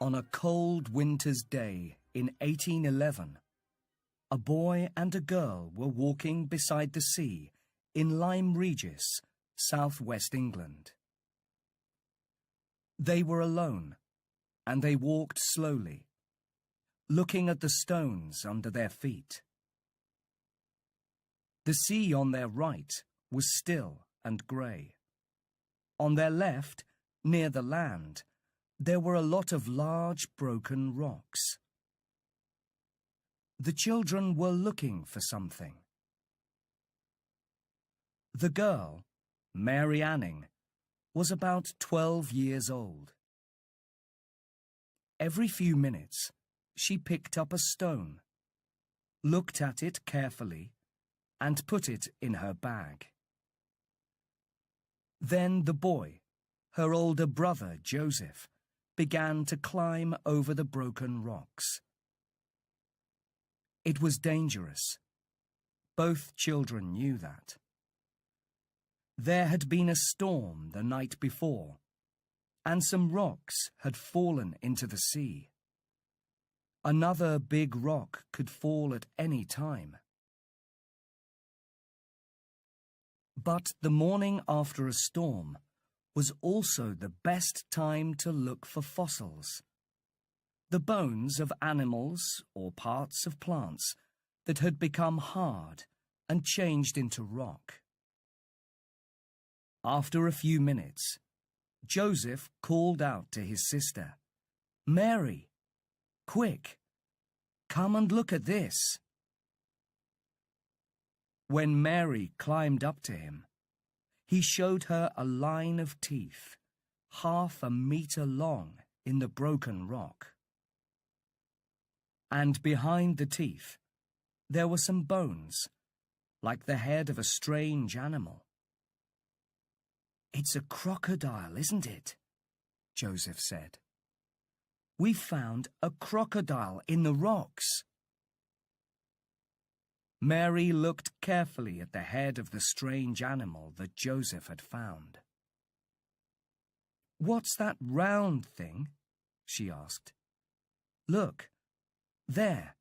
On a cold winter's day in 1811, a boy and a girl were walking beside the sea in Lyme Regis, southwest England. They were alone, and they walked slowly, looking at the stones under their feet. The sea on their right was still and grey. On their left, near the land, there were a lot of large broken rocks. The children were looking for something. The girl, Mary Anning, was about 12 years old. Every few minutes, she picked up a stone, looked at it carefully, and put it in her bag. Then the boy, her older brother Joseph, began to climb over the broken rocks. It was dangerous. Both children knew that. There had been a storm the night before, and some rocks had fallen into the sea. Another big rock could fall at any time. But the morning after a storm was also the best time to look for fossils, the bones of animals or parts of plants that had become hard and changed into rock. After a few minutes, Joseph called out to his sister, "Mary, quick, come and look at this." When Mary climbed up to him, he showed her a line of teeth, 1/2 meter long, in the broken rock. And behind the teeth, there were some bones, like the head of a strange animal. "It's a crocodile, isn't it?" Joseph said. "We found a crocodile in the rocks." Mary looked carefully at the head of the strange animal that Joseph had found. "What's that round thing?" she asked. "Look, there,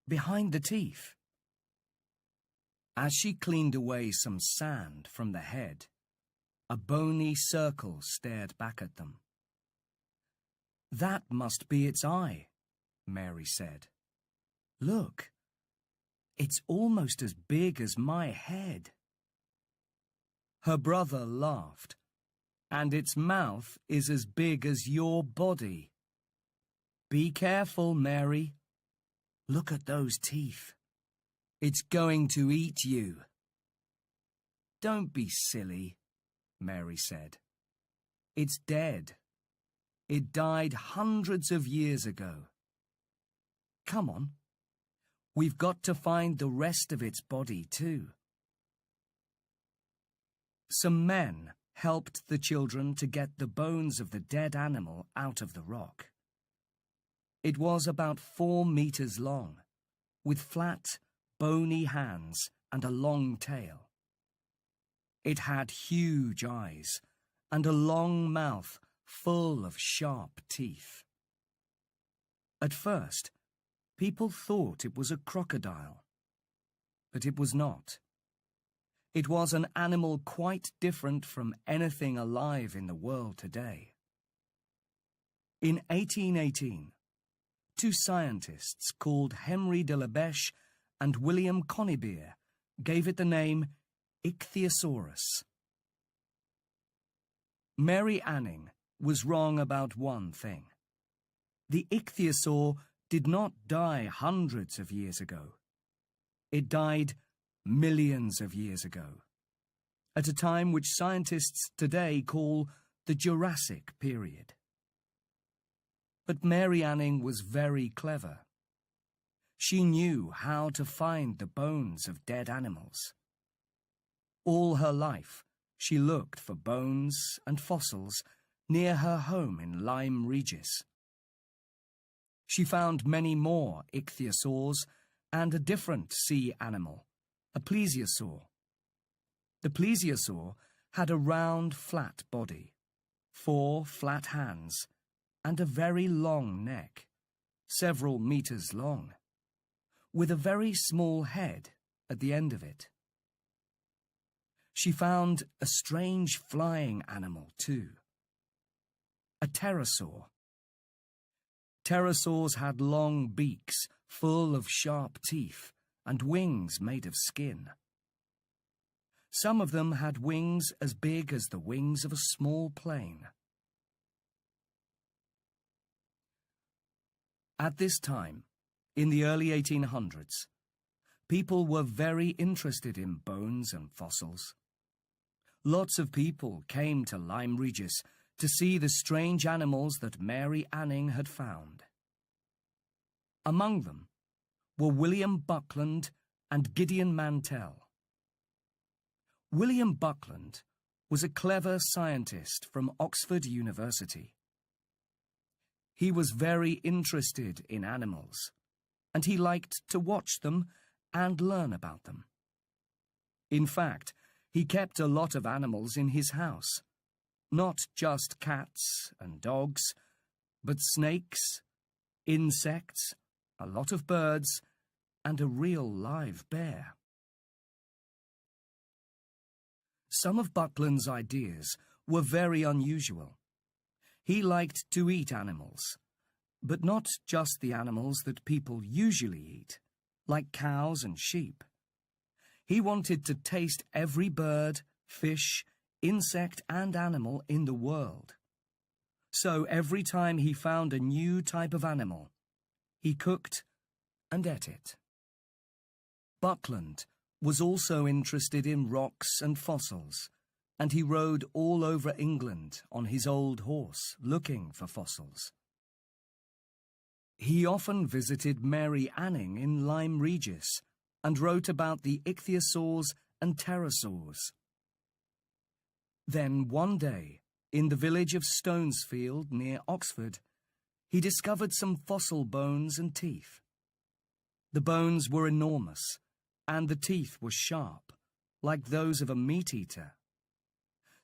behind the teeth." As she cleaned away some sand from the head, a bony circle stared back at them. "That must be its eye," Mary said. "Look. It's almost as big as my head." Her brother laughed. "And its mouth is as big as your body." "Be careful, Mary. Look at those teeth. It's going to eat you." "Don't be silly," Mary said. "It's dead. It died hundreds of years ago. Come on. We've got to find the rest of its body, too." Some men helped the children to get the bones of the dead animal out of the rock. It was about 4 meters long, with flat, bony hands and a long tail. It had huge eyes and a long mouth full of sharp teeth. At first, people thought it was a crocodile, but it was not. It was an animal quite different from anything alive in the world today. In 1818, 2 scientists called Henry de la Beche and William Conybeare gave it the name Ichthyosaurus. Mary Anning was wrong about one thing. The ichthyosaur did not die hundreds of years ago. It died millions of years ago, at a time which scientists today call the Jurassic period. But Mary Anning was very clever. She knew how to find the bones of dead animals. All her life, she looked for bones and fossils near her home in Lyme Regis. She found many more ichthyosaurs and a different sea animal, a plesiosaur. The plesiosaur had a round, flat body, 4 flat hands, and a very long neck, several meters long, with a very small head at the end of it. She found a strange flying animal too, a pterosaur. Pterosaurs had long beaks full of sharp teeth and wings made of skin. Some of them had wings as big as the wings of a small plane. At this time, in the early 1800s, people were very interested in bones and fossils. Lots of people came to Lyme Regis to see the strange animals that Mary Anning had found. Among them were William Buckland and Gideon Mantell. William Buckland was a clever scientist from Oxford University. He was very interested in animals, and he liked to watch them and learn about them. In fact, he kept a lot of animals in his house, not just cats and dogs, but snakes, insects, a lot of birds, and a real live bear. Some of Buckland's ideas were very unusual. He liked to eat animals, but not just the animals that people usually eat, like cows and sheep. He wanted to taste every bird, fish, insect and animal in the world. So every time he found a new type of animal, he cooked and ate it. Buckland was also interested in rocks and fossils, and he rode all over England on his old horse looking for fossils. He often visited Mary Anning in Lyme Regis and wrote about the ichthyosaurs and pterosaurs. Then one day, in the village of Stonesfield near Oxford, he discovered some fossil bones and teeth. The bones were enormous, and the teeth were sharp, like those of a meat-eater.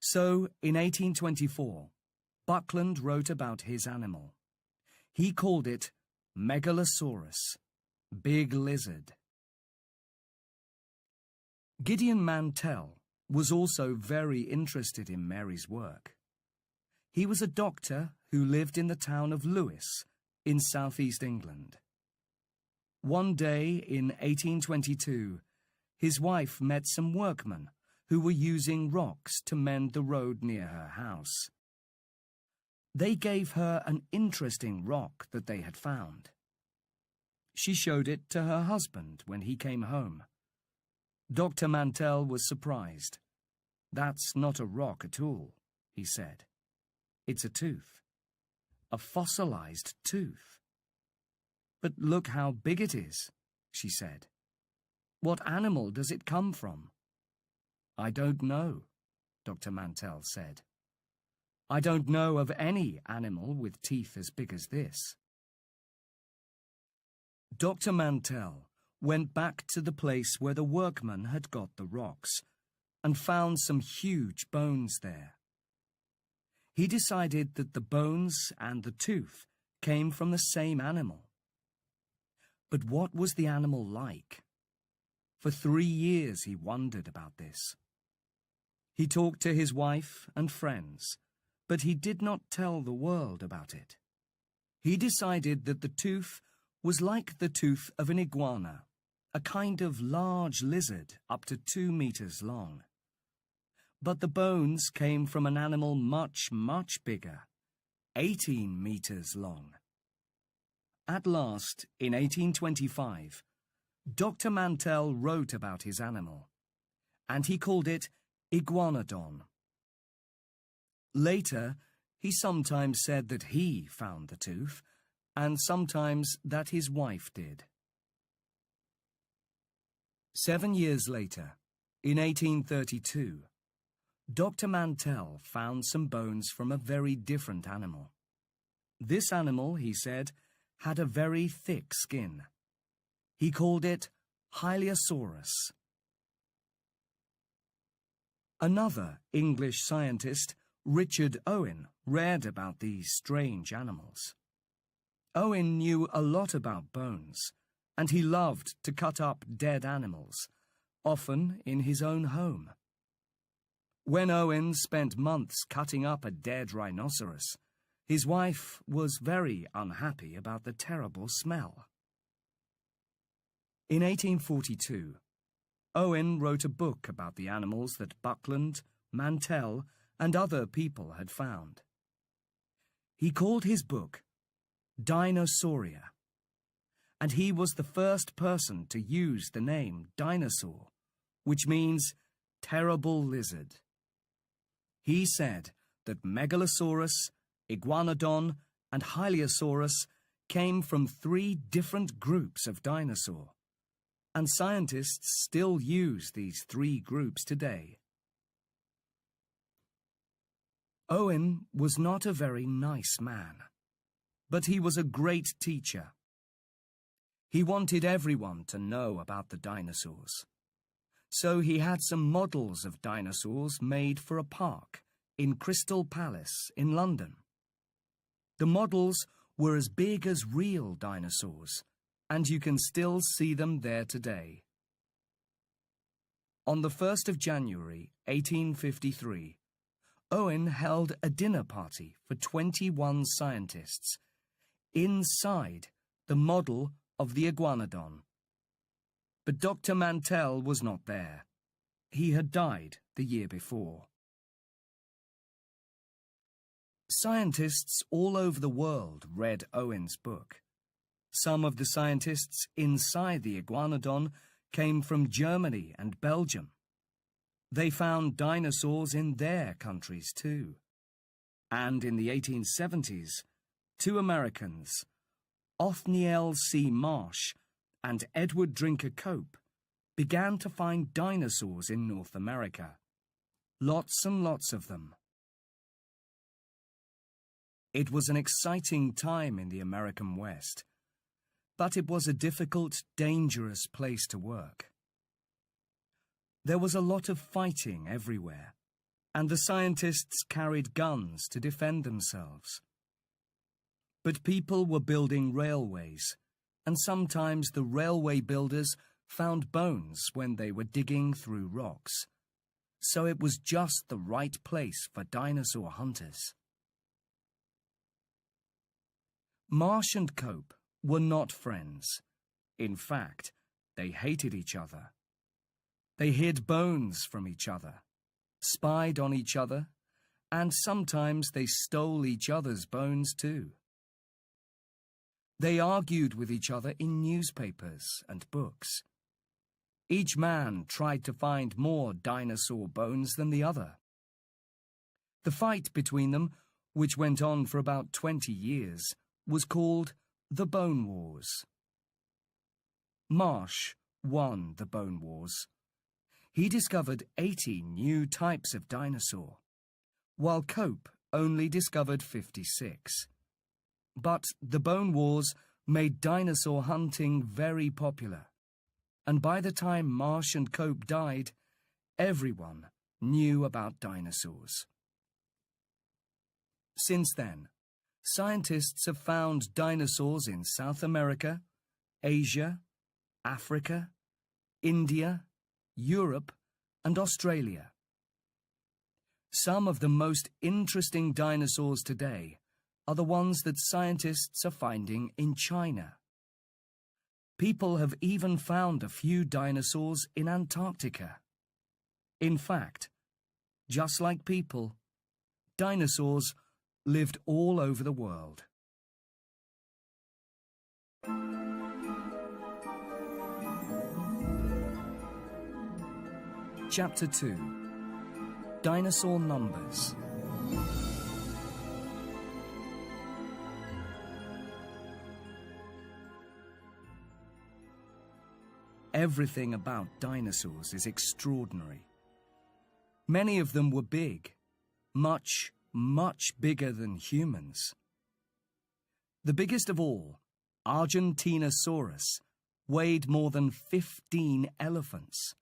So, in 1824, Buckland wrote about his animal. He called it Megalosaurus, big lizard. Gideon Mantell was also very interested in Mary's work. He was a doctor who lived in the town of Lewes in southeast England. One day in 1822, his wife met some workmen who were using rocks to mend the road near her house. They gave her an interesting rock that they had found. She showed it to her husband when he came home. Dr. Mantell was surprised. "That's not a rock at all," he said. "It's a tooth. A fossilized tooth." "But look how big it is," she said. "What animal does it come from?" "I don't know," Dr. Mantell said. "I don't know of any animal with teeth as big as this." Dr. Mantell went back to the place where the workmen had got the rocks and found some huge bones there. He decided that the bones and the tooth came from the same animal. But what was the animal like? For 3 years he wondered about this. He talked to his wife and friends, but he did not tell the world about it. He decided that the tooth was like the tooth of an iguana, a kind of large lizard up to 2 meters long. But the bones came from an animal much, much bigger, 18 meters long. At last, in 1825, Dr. Mantell wrote about his animal, and he called it Iguanodon. Later, he sometimes said that he found the tooth, and sometimes that his wife did. 7 years later, in 1832, Dr. Mantell found some bones from a very different animal. This animal, he said, had a very thick skin. He called it Hylaeosaurus. Another English scientist Richard Owen read about these strange animals. Owen knew a lot about bones, and he loved to cut up dead animals, often in his own home. When Owen spent months cutting up a dead rhinoceros, his wife was very unhappy about the terrible smell. In 1842, Owen wrote a book about the animals that Buckland, Mantell, and other people had found. He called his book Dinosauria, and he was the first person to use the name dinosaur, which means terrible lizard. He said that Megalosaurus, Iguanodon, and Hylaeosaurus came from 3 different groups of dinosaur, and scientists still use these 3 groups today. Owen was not a very nice man, but he was a great teacher. He wanted everyone to know about the dinosaurs. So he had some models of dinosaurs made for a park in Crystal Palace in London. The models were as big as real dinosaurs, and you can still see them there today. On the 1st of January, 1853, Owen held a dinner party for 21 scientists inside the model of the Iguanodon. But Dr. Mantell was not there. He had died the year before. Scientists all over the world read Owen's book. Some of the scientists inside the Iguanodon came from Germany and Belgium. They found dinosaurs in their countries too. And in the 1870s, 2 Americans, Othniel C. Marsh and Edward Drinker Cope, began to find dinosaurs in North America. Lots and lots of them. It was an exciting time in the American West, but it was a difficult, dangerous place to work. There was a lot of fighting everywhere, and the scientists carried guns to defend themselves. But people were building railways, and sometimes the railway builders found bones when they were digging through rocks. So it was just the right place for dinosaur hunters. Marsh and Cope were not friends. In fact, they hated each other. They hid bones from each other, spied on each other, and sometimes they stole each other's bones too. They argued with each other in newspapers and books. Each man tried to find more dinosaur bones than the other. The fight between them, which went on for about 20 years, was called the Bone Wars. Marsh won the Bone Wars. He discovered 80 new types of dinosaur, while Cope only discovered 56. But the Bone Wars made dinosaur hunting very popular, and by the time Marsh and Cope died, everyone knew about dinosaurs. Since then, scientists have found dinosaurs in South America, Asia, Africa, India, Europe, and Australia. Some of the most interesting dinosaurs today are the ones that scientists are finding in China. People have even found a few dinosaurs in Antarctica. In fact, just like people, dinosaurs lived all over the world. Chapter 2. Dinosaur Numbers. Everything about dinosaurs is extraordinary. Many of them were big, much bigger than humans. The biggest of all, Argentinosaurus, weighed more than 15 elephants.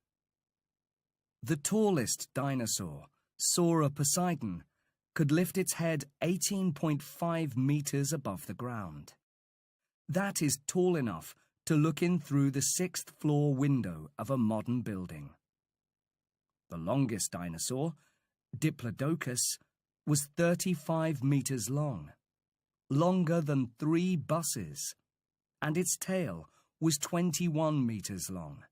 The tallest dinosaur, Sauroposeidon, could lift its head 18.5 meters above the ground. That is tall enough to look in through the 6th floor window of a modern building. The longest dinosaur, Diplodocus, was 35 meters long, longer than 3 buses, and its tail was 21 meters long.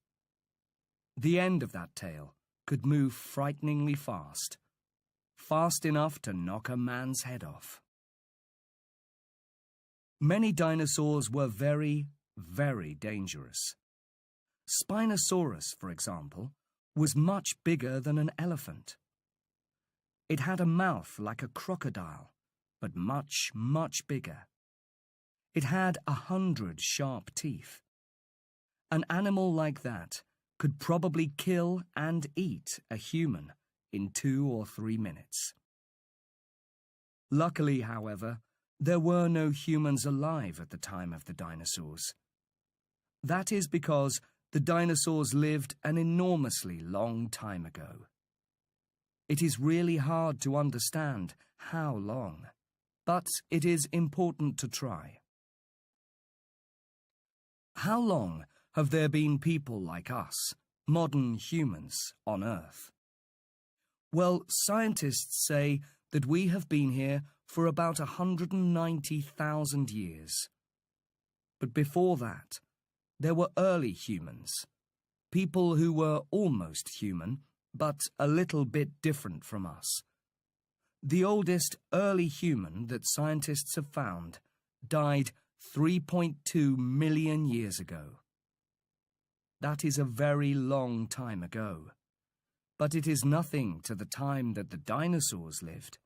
The end of that tail could move frighteningly fast, fast enough to knock a man's head off. Many dinosaurs were very, very dangerous. Spinosaurus, for example, was much bigger than an elephant. It had a mouth like a crocodile, but much, much bigger. It had 100 sharp teeth. An animal like that could probably kill and eat a human in 2 or 3 minutes. Luckily, however, there were no humans alive at the time of the dinosaurs. That is because the dinosaurs lived an enormously long time ago. It is really hard to understand how long, but it is important to try. How long have there been people like us, modern humans, on Earth? Well, scientists say that we have been here for about 190,000 years. But before that, there were early humans, people who were almost human, but a little bit different from us. The oldest early human that scientists have found died 3.2 million years ago. That is a very long time ago, but it is nothing to the time that the dinosaurs lived.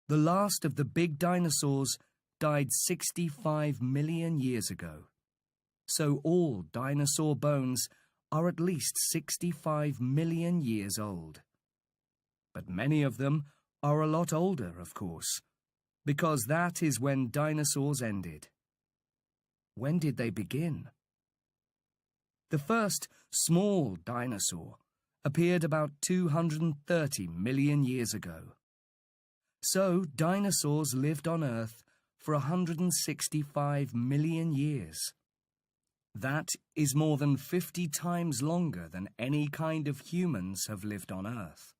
The last of the big dinosaurs died 65 million years ago, so all dinosaur bones are at least 65 million years old. But many of them are a lot older, of course, because that is when dinosaurs ended. When did they begin? The first small dinosaur appeared about 230 million years ago. So dinosaurs lived on Earth for 165 million years. That is more than 50 times longer than any kind of humans have lived on Earth.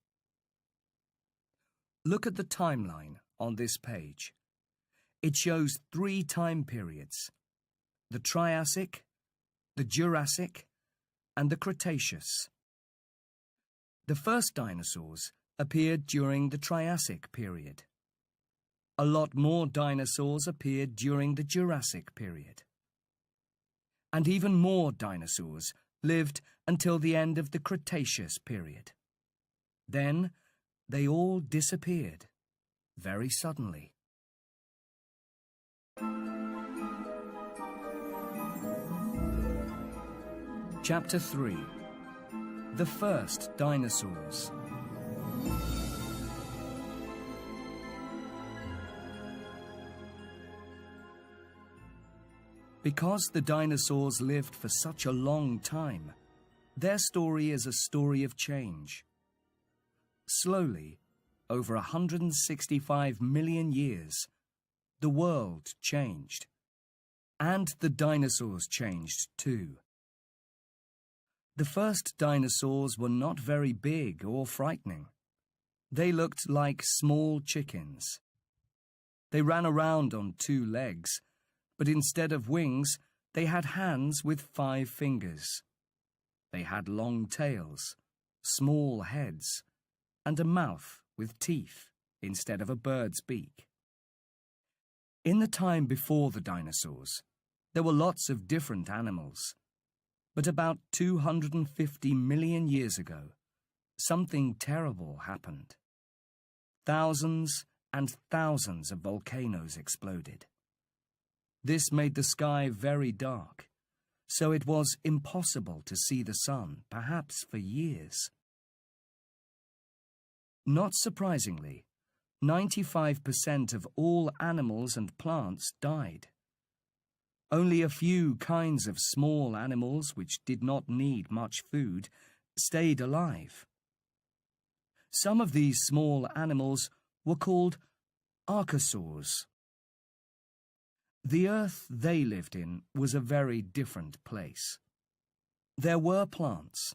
Look at the timeline on this page. It shows 3 time periods: the Triassic, the Jurassic, and the Cretaceous. The first dinosaurs appeared during the Triassic period. A lot more dinosaurs appeared during the Jurassic period. And even more dinosaurs lived until the end of the Cretaceous period. Then they all disappeared, very suddenly. Chapter 3. The First Dinosaurs. Because the dinosaurs lived for such a long time, their story is a story of change. Slowly, over 165 million years, the world changed. And the dinosaurs changed too. The first dinosaurs were not very big or frightening. They looked like small chickens. They ran around on 2 legs, but instead of wings, they had hands with 5 fingers. They had long tails, small heads, and a mouth with teeth instead of a bird's beak. In the time before the dinosaurs, there were lots of different animals. But about 250 million years ago, something terrible happened. Thousands and thousands of volcanoes exploded. This made the sky very dark, so it was impossible to see the sun, perhaps for years. Not surprisingly, 95% of all animals and plants died. Only a few kinds of small animals which did not need much food stayed alive. Some of these small animals were called archosaurs. The earth they lived in was a very different place. There were plants,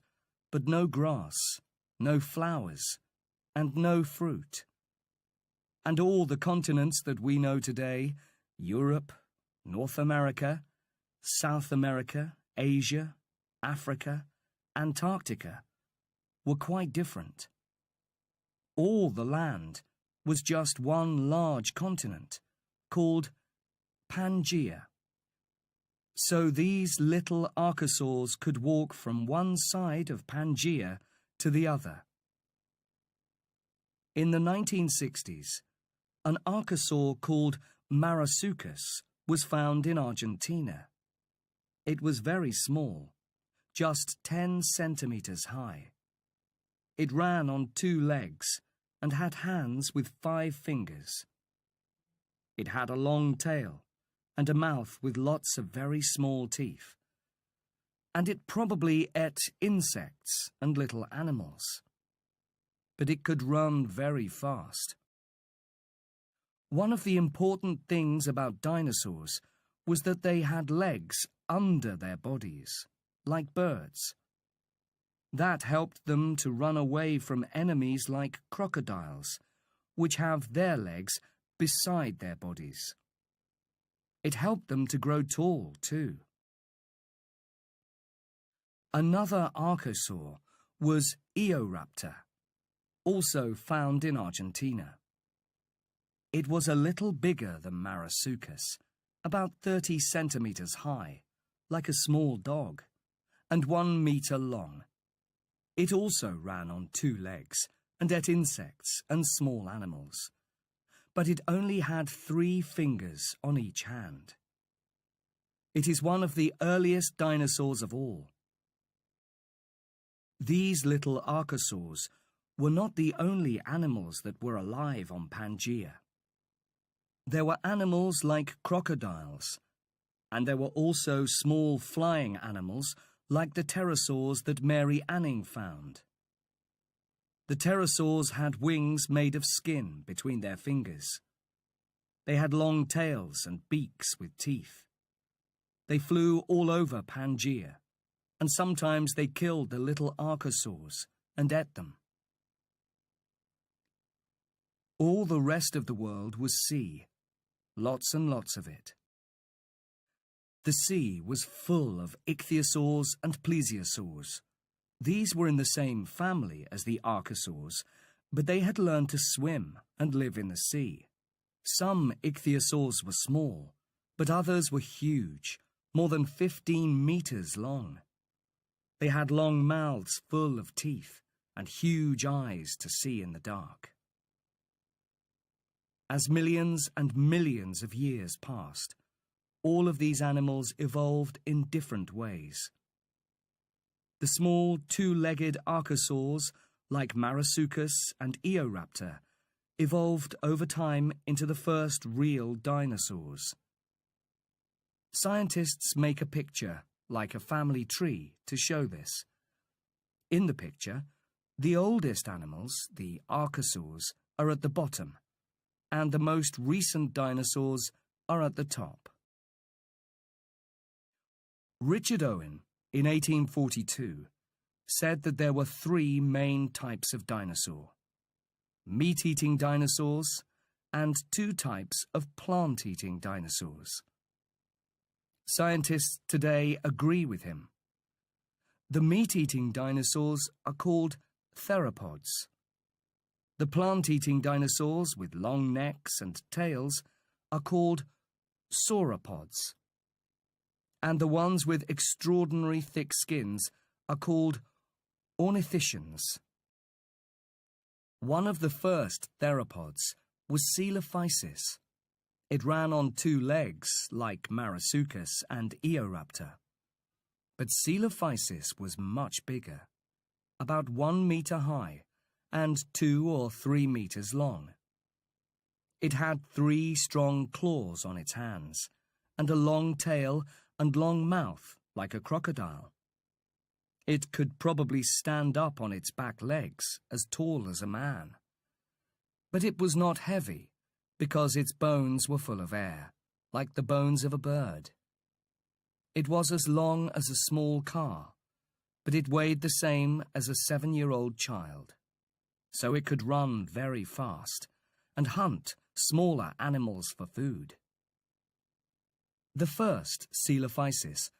but no grass, no flowers, and no fruit. And all the continents that we know today, Europe, North America, South America, Asia, Africa, Antarctica, were quite different. All the land was just one large continent, called Pangaea. So these little archosaurs could walk from one side of Pangaea to the other. In the 1960s, an archosaur called Marasuchus was found in Argentina. It was very small, just 10 centimeters high. It ran on 2 legs and had hands with 5 fingers. It had a long tail and a mouth with lots of very small teeth. And it probably ate insects and little animals. But it could run very fast. One of the important things about dinosaurs was that they had legs under their bodies, like birds. That helped them to run away from enemies like crocodiles, which have their legs beside their bodies. It helped them to grow tall, too. Another archosaur was Eoraptor, also found in Argentina. It was a little bigger than Marasuchus, about 30 centimeters high, like a small dog, and 1 meter long. It also ran on 2 legs and ate insects and small animals, but it only had 3 fingers on each hand. It is one of the earliest dinosaurs of all. These little archosaurs were not the only animals that were alive on Pangaea. There were animals like crocodiles, and there were also small flying animals like the pterosaurs that Mary Anning found. The pterosaurs had wings made of skin between their fingers. They had long tails and beaks with teeth. They flew all over Pangaea, and sometimes they killed the little archosaurs and ate them. All the rest of the world was sea, lots and lots of it. The sea was full of ichthyosaurs and plesiosaurs. These were in the same family as the archosaurs, but they had learned to swim and live in the sea. Some ichthyosaurs were small, but others were huge, more than 15 meters long. They had long mouths full of teeth and huge eyes to see in the dark. As millions and millions of years passed, all of these animals evolved in different ways. The small 2-legged archosaurs, like Marasuchus and Eoraptor, evolved over time into the first real dinosaurs. Scientists make a picture, like a family tree, to show this. In the picture, the oldest animals, the archosaurs, are at the bottom, and the most recent dinosaurs are at the top. Richard Owen, in 1842, said that there were 3 main types of dinosaur: meat-eating dinosaurs and 2 types of plant-eating dinosaurs. Scientists today agree with him. The meat-eating dinosaurs are called theropods. The plant-eating dinosaurs with long necks and tails are called sauropods. And the ones with extraordinary thick skins are called ornithischians. One of the first theropods was Coelophysis. It ran on 2 legs, like Marasuchus and Eoraptor. But Coelophysis was much bigger, about 1 meter high and 2 or 3 meters long. It had 3 strong claws on its hands, and a long tail and long mouth like a crocodile. It could probably stand up on its back legs, as tall as a man. But it was not heavy, because its bones were full of air, like the bones of a bird. It was as long as a small car, but it weighed the same as a 7-year-old child. So it could run very fast and hunt smaller animals for food. The first Coelophysis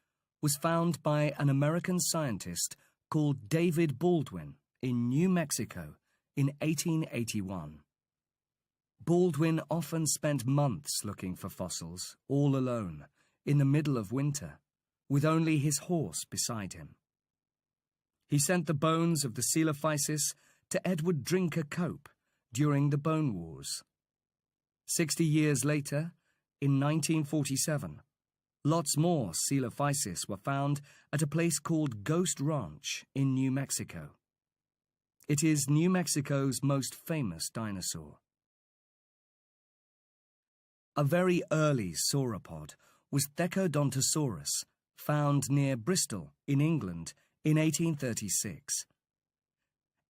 was found by an American scientist called David Baldwin in New Mexico in 1881. Baldwin often spent months looking for fossils, all alone, in the middle of winter, with only his horse beside him. He sent the bones of the Coelophysis to Edward Drinker Cope during the Bone Wars. 60 years later, in 1947, lots more Coelophysis were found at a place called Ghost Ranch in New Mexico. It is New Mexico's most famous dinosaur. A very early sauropod was Thecodontosaurus, found near Bristol in England in 1836.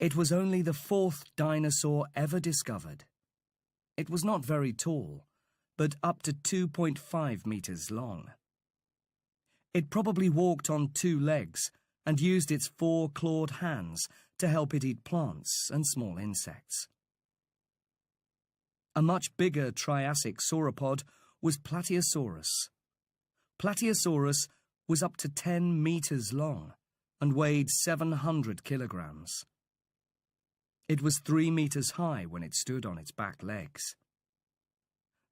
It was only the 4th dinosaur ever discovered. It was not very tall, but up to 2.5 meters long. It probably walked on 2 legs and used its 4 clawed hands to help it eat plants and small insects. A much bigger Triassic sauropod was Plateosaurus. Plateosaurus was up to 10 meters long and weighed 700 kilograms. It was 3 meters high when it stood on its back legs.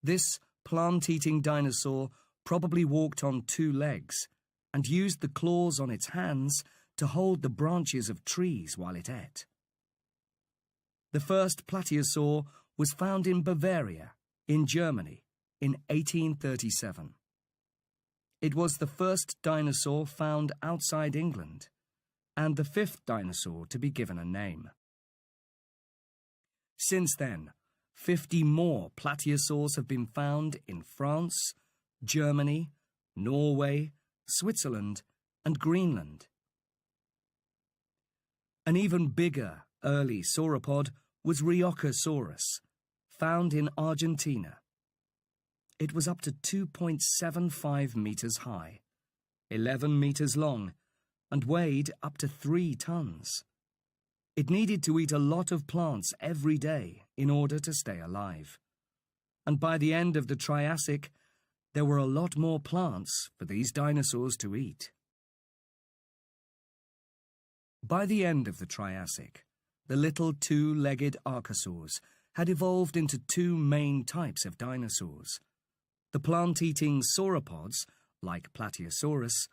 This plant-eating dinosaur probably walked on 2 legs and used the claws on its hands to hold the branches of trees while it ate. The first plateosaur was found in Bavaria, in Germany, in 1837. It was the first dinosaur found outside England, and the 5th dinosaur to be given a name. Since then, 50 more plateosaurs have been found in France, Germany, Norway, Switzerland, and Greenland. An even bigger early sauropod was Rheocosaurus, found in Argentina. It was up to 2.75 meters high, 11 meters long, and weighed up to 3 tons. It needed to eat a lot of plants every day in order to stay alive. And by the end of the Triassic, there were a lot more plants for these dinosaurs to eat. By the end of the Triassic, the little 2-legged archosaurs had evolved into 2 main types of dinosaurs: the plant-eating sauropods, like Plateosaurus,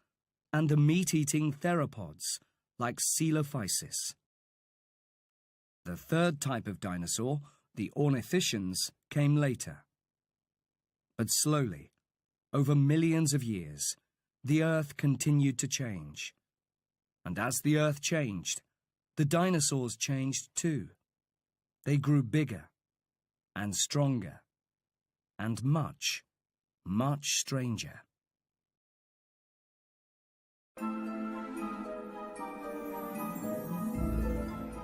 and the meat-eating theropods, like Coelophysis. The 3rd type of dinosaur, the ornithischians, came later. But slowly, over millions of years, the Earth continued to change. And as the Earth changed, the dinosaurs changed too. They grew bigger and stronger and much, much stranger.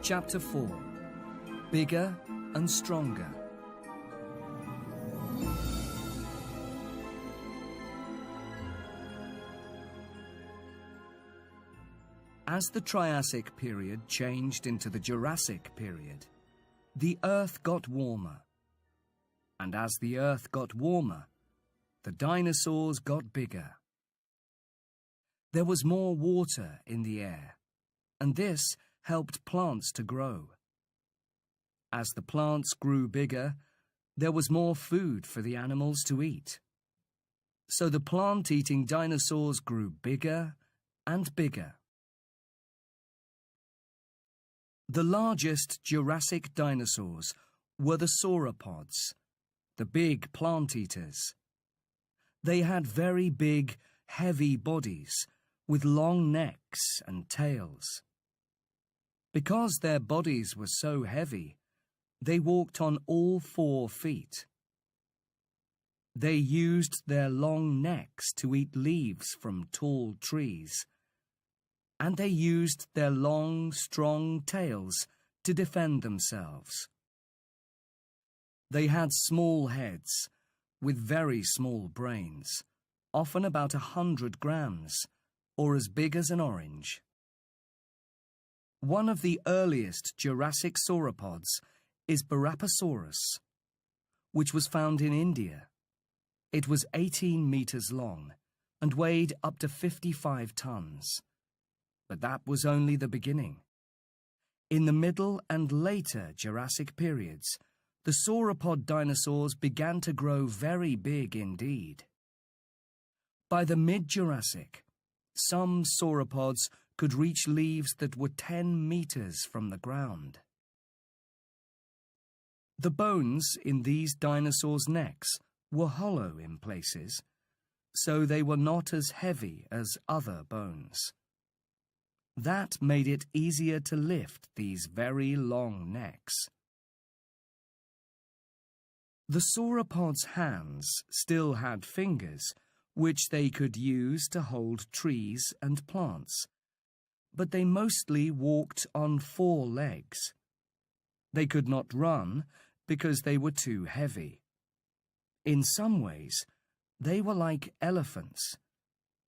Chapter 4. Bigger and Stronger. As the Triassic period changed into the Jurassic period, the Earth got warmer. And as the Earth got warmer, the dinosaurs got bigger. There was more water in the air, and this helped plants to grow. As the plants grew bigger, there was more food for the animals to eat. So the plant-eating dinosaurs grew bigger and bigger. The largest Jurassic dinosaurs were the sauropods, the big plant-eaters. They had very big, heavy bodies with long necks and tails. Because their bodies were so heavy, they walked on all 4 feet. They used their long necks to eat leaves from tall trees, and they used their long, strong tails to defend themselves. They had small heads, with very small brains, often about 100 grams, or as big as an orange. One of the earliest Jurassic sauropods is Barapasaurus, which was found in India. It was 18 meters long and weighed up to 55 tons. But that was only the beginning. In the middle and later Jurassic periods, the sauropod dinosaurs began to grow very big indeed. By the mid-Jurassic, some sauropods could reach leaves that were 10 meters from the ground. The bones in these dinosaurs' necks were hollow in places, so they were not as heavy as other bones. That made it easier to lift these very long necks. The sauropods' hands still had fingers, which they could use to hold trees and plants, but they mostly walked on 4 legs. They could not run because they were too heavy. In some ways, they were like elephants.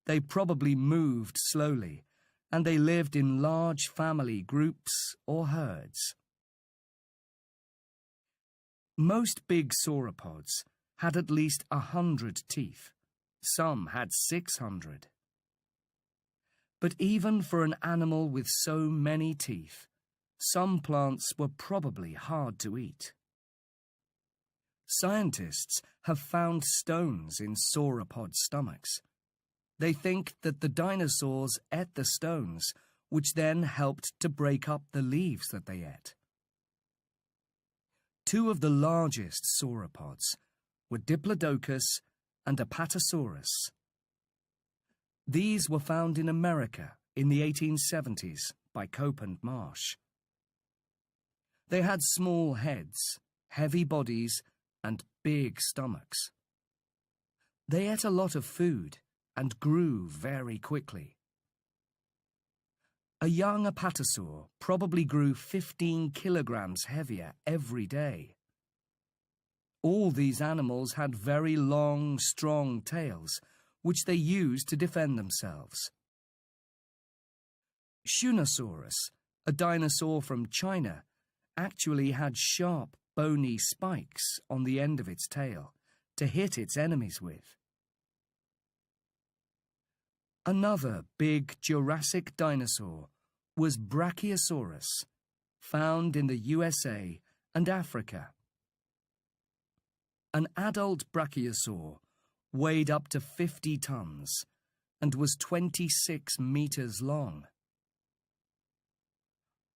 They probably moved slowly, and they lived in large family groups or herds. Most big sauropods had at least 100 teeth. Some had 600. But even for an animal with so many teeth, some plants were probably hard to eat. Scientists have found stones in sauropod stomachs. They think that the dinosaurs ate the stones, which then helped to break up the leaves that they ate. 2 of the largest sauropods were Diplodocus and Apatosaurus. These were found in America in the 1870s by Cope and Marsh. They had small heads, heavy bodies, and big stomachs. They ate a lot of food and grew very quickly. A young apatosaur probably grew 15 kilograms heavier every day. All these animals had very long, strong tails, which they used to defend themselves. Shunosaurus, a dinosaur from China, actually had sharp, bony spikes on the end of its tail to hit its enemies with. Another big Jurassic dinosaur was Brachiosaurus, found in the USA and Africa. An adult brachiosaur weighed up to 50 tons and was 26 meters long.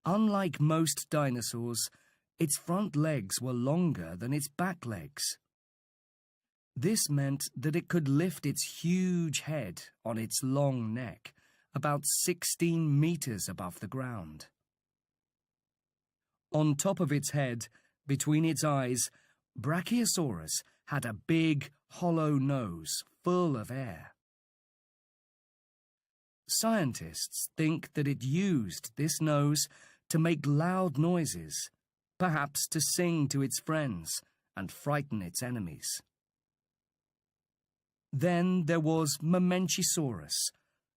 Unlike most dinosaurs, its front legs were longer than its back legs. This meant that it could lift its huge head on its long neck, about 16 meters above the ground. On top of its head, between its eyes, Brachiosaurus had a big, hollow nose full of air. Scientists think that it used this nose to make loud noises, perhaps to sing to its friends and frighten its enemies. Then there was Mamenchisaurus,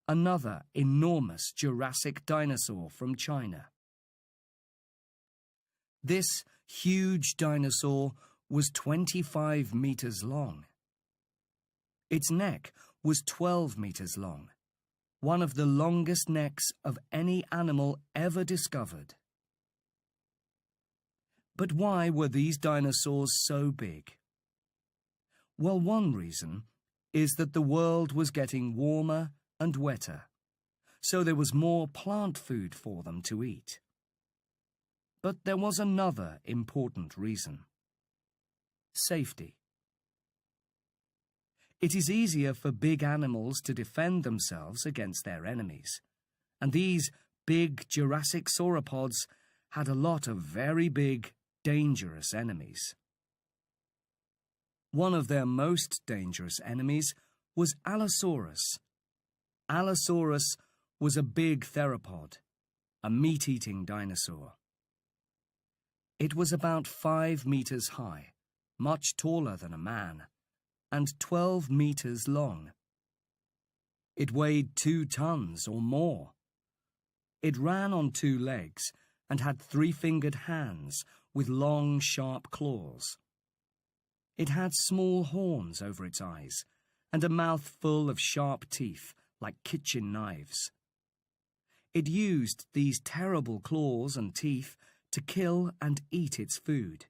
another enormous Jurassic dinosaur from China. This huge dinosaur was 25 meters long. Its neck was 12 meters long, one of the longest necks of any animal ever discovered. But why were these dinosaurs so big? Well, one reason is that the world was getting warmer and wetter, so there was more plant food for them to eat. But there was another important reason: safety. It is easier for big animals to defend themselves against their enemies, and these big Jurassic sauropods had a lot of very big, dangerous enemies. One of their most dangerous enemies was Allosaurus. Allosaurus was a big theropod, a meat-eating dinosaur. It was about 5 meters high much taller than a man, and 12 meters long. It weighed 2 tons or more. It ran on 2 legs and had 3-fingered hands with long, sharp claws. It had small horns over its eyes and a mouth full of sharp teeth like kitchen knives. It used these terrible claws and teeth to kill and eat its food.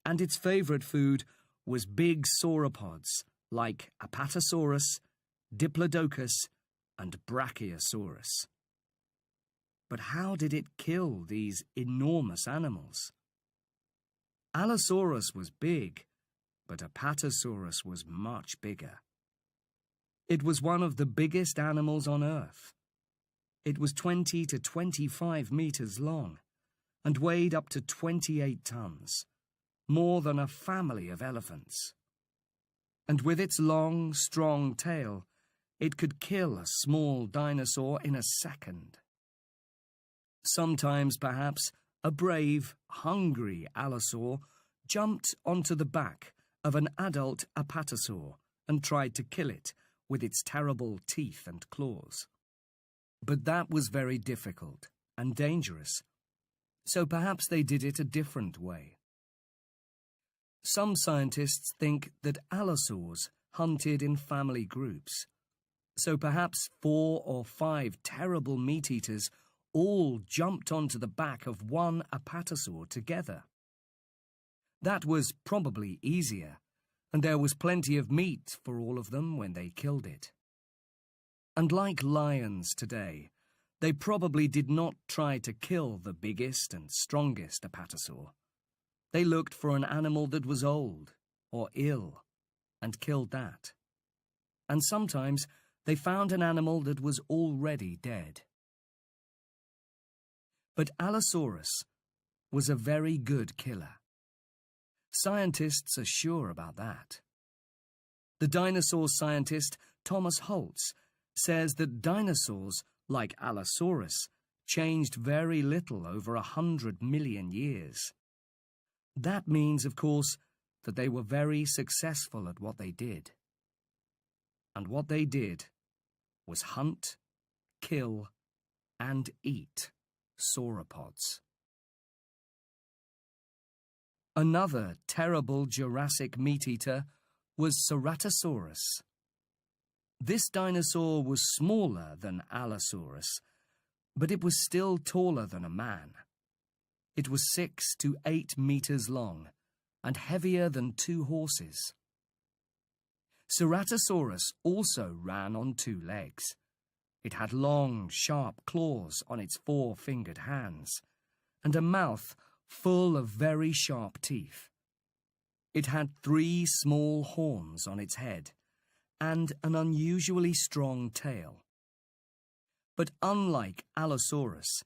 And its favorite food was big sauropods like Apatosaurus, Diplodocus, and Brachiosaurus. But how did it kill these enormous animals? Allosaurus was big, but Apatosaurus was much bigger. It was one of the biggest animals on Earth. It was 20 to 25 meters long and weighed up to 28 tons, more than a family of elephants. And with its long, strong tail, it could kill a small dinosaur in a second. Sometimes, perhaps, a brave, hungry allosaur jumped onto the back of an adult apatosaur and tried to kill it with its terrible teeth and claws. But that was very difficult and dangerous, so perhaps they did it a different way. Some scientists think that allosaurs hunted in family groups, so perhaps 4 or 5 terrible meat-eaters all jumped onto the back of one apatosaur together. That was probably easier, and there was plenty of meat for all of them when they killed it. And like lions today, they probably did not try to kill the biggest and strongest apatosaur. They looked for an animal that was old or ill and killed that. And sometimes they found an animal that was already dead. But Allosaurus was a very good killer. Scientists are sure about that. The dinosaur scientist Thomas Holtz says that dinosaurs, like Allosaurus, changed very little over 100 million years. That means, of course, that they were very successful at what they did. And what they did was hunt, kill, and eat sauropods. Another terrible Jurassic meat-eater was Ceratosaurus. This dinosaur was smaller than Allosaurus, but it was still taller than a man. It was 6 to 8 meters long and heavier than 2 horses. Ceratosaurus also ran on 2 legs. It had long, sharp claws on its 4-fingered hands and a mouth full of very sharp teeth. It had 3 small horns on its head and an unusually strong tail. But unlike Allosaurus,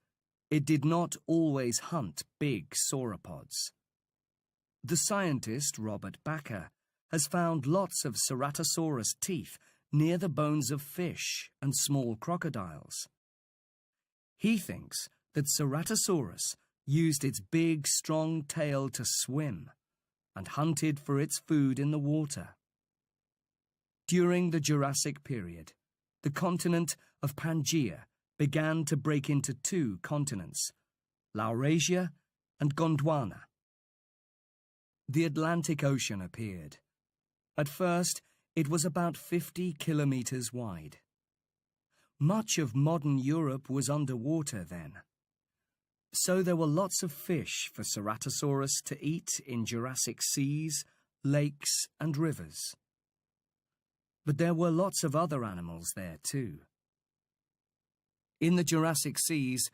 it did not always hunt big sauropods. The scientist Robert Bakker has found lots of Ceratosaurus teeth near the bones of fish and small crocodiles. He thinks that Ceratosaurus used its big, strong tail to swim and hunted for its food in the water. During the Jurassic period, the continent of Pangaea began to break into 2 continents, Laurasia and Gondwana. The Atlantic Ocean appeared. At first, it was about 50 kilometers wide. Much of modern Europe was underwater then. So there were lots of fish for Ceratosaurus to eat in Jurassic seas, lakes, and rivers. But there were lots of other animals there too. In the Jurassic seas,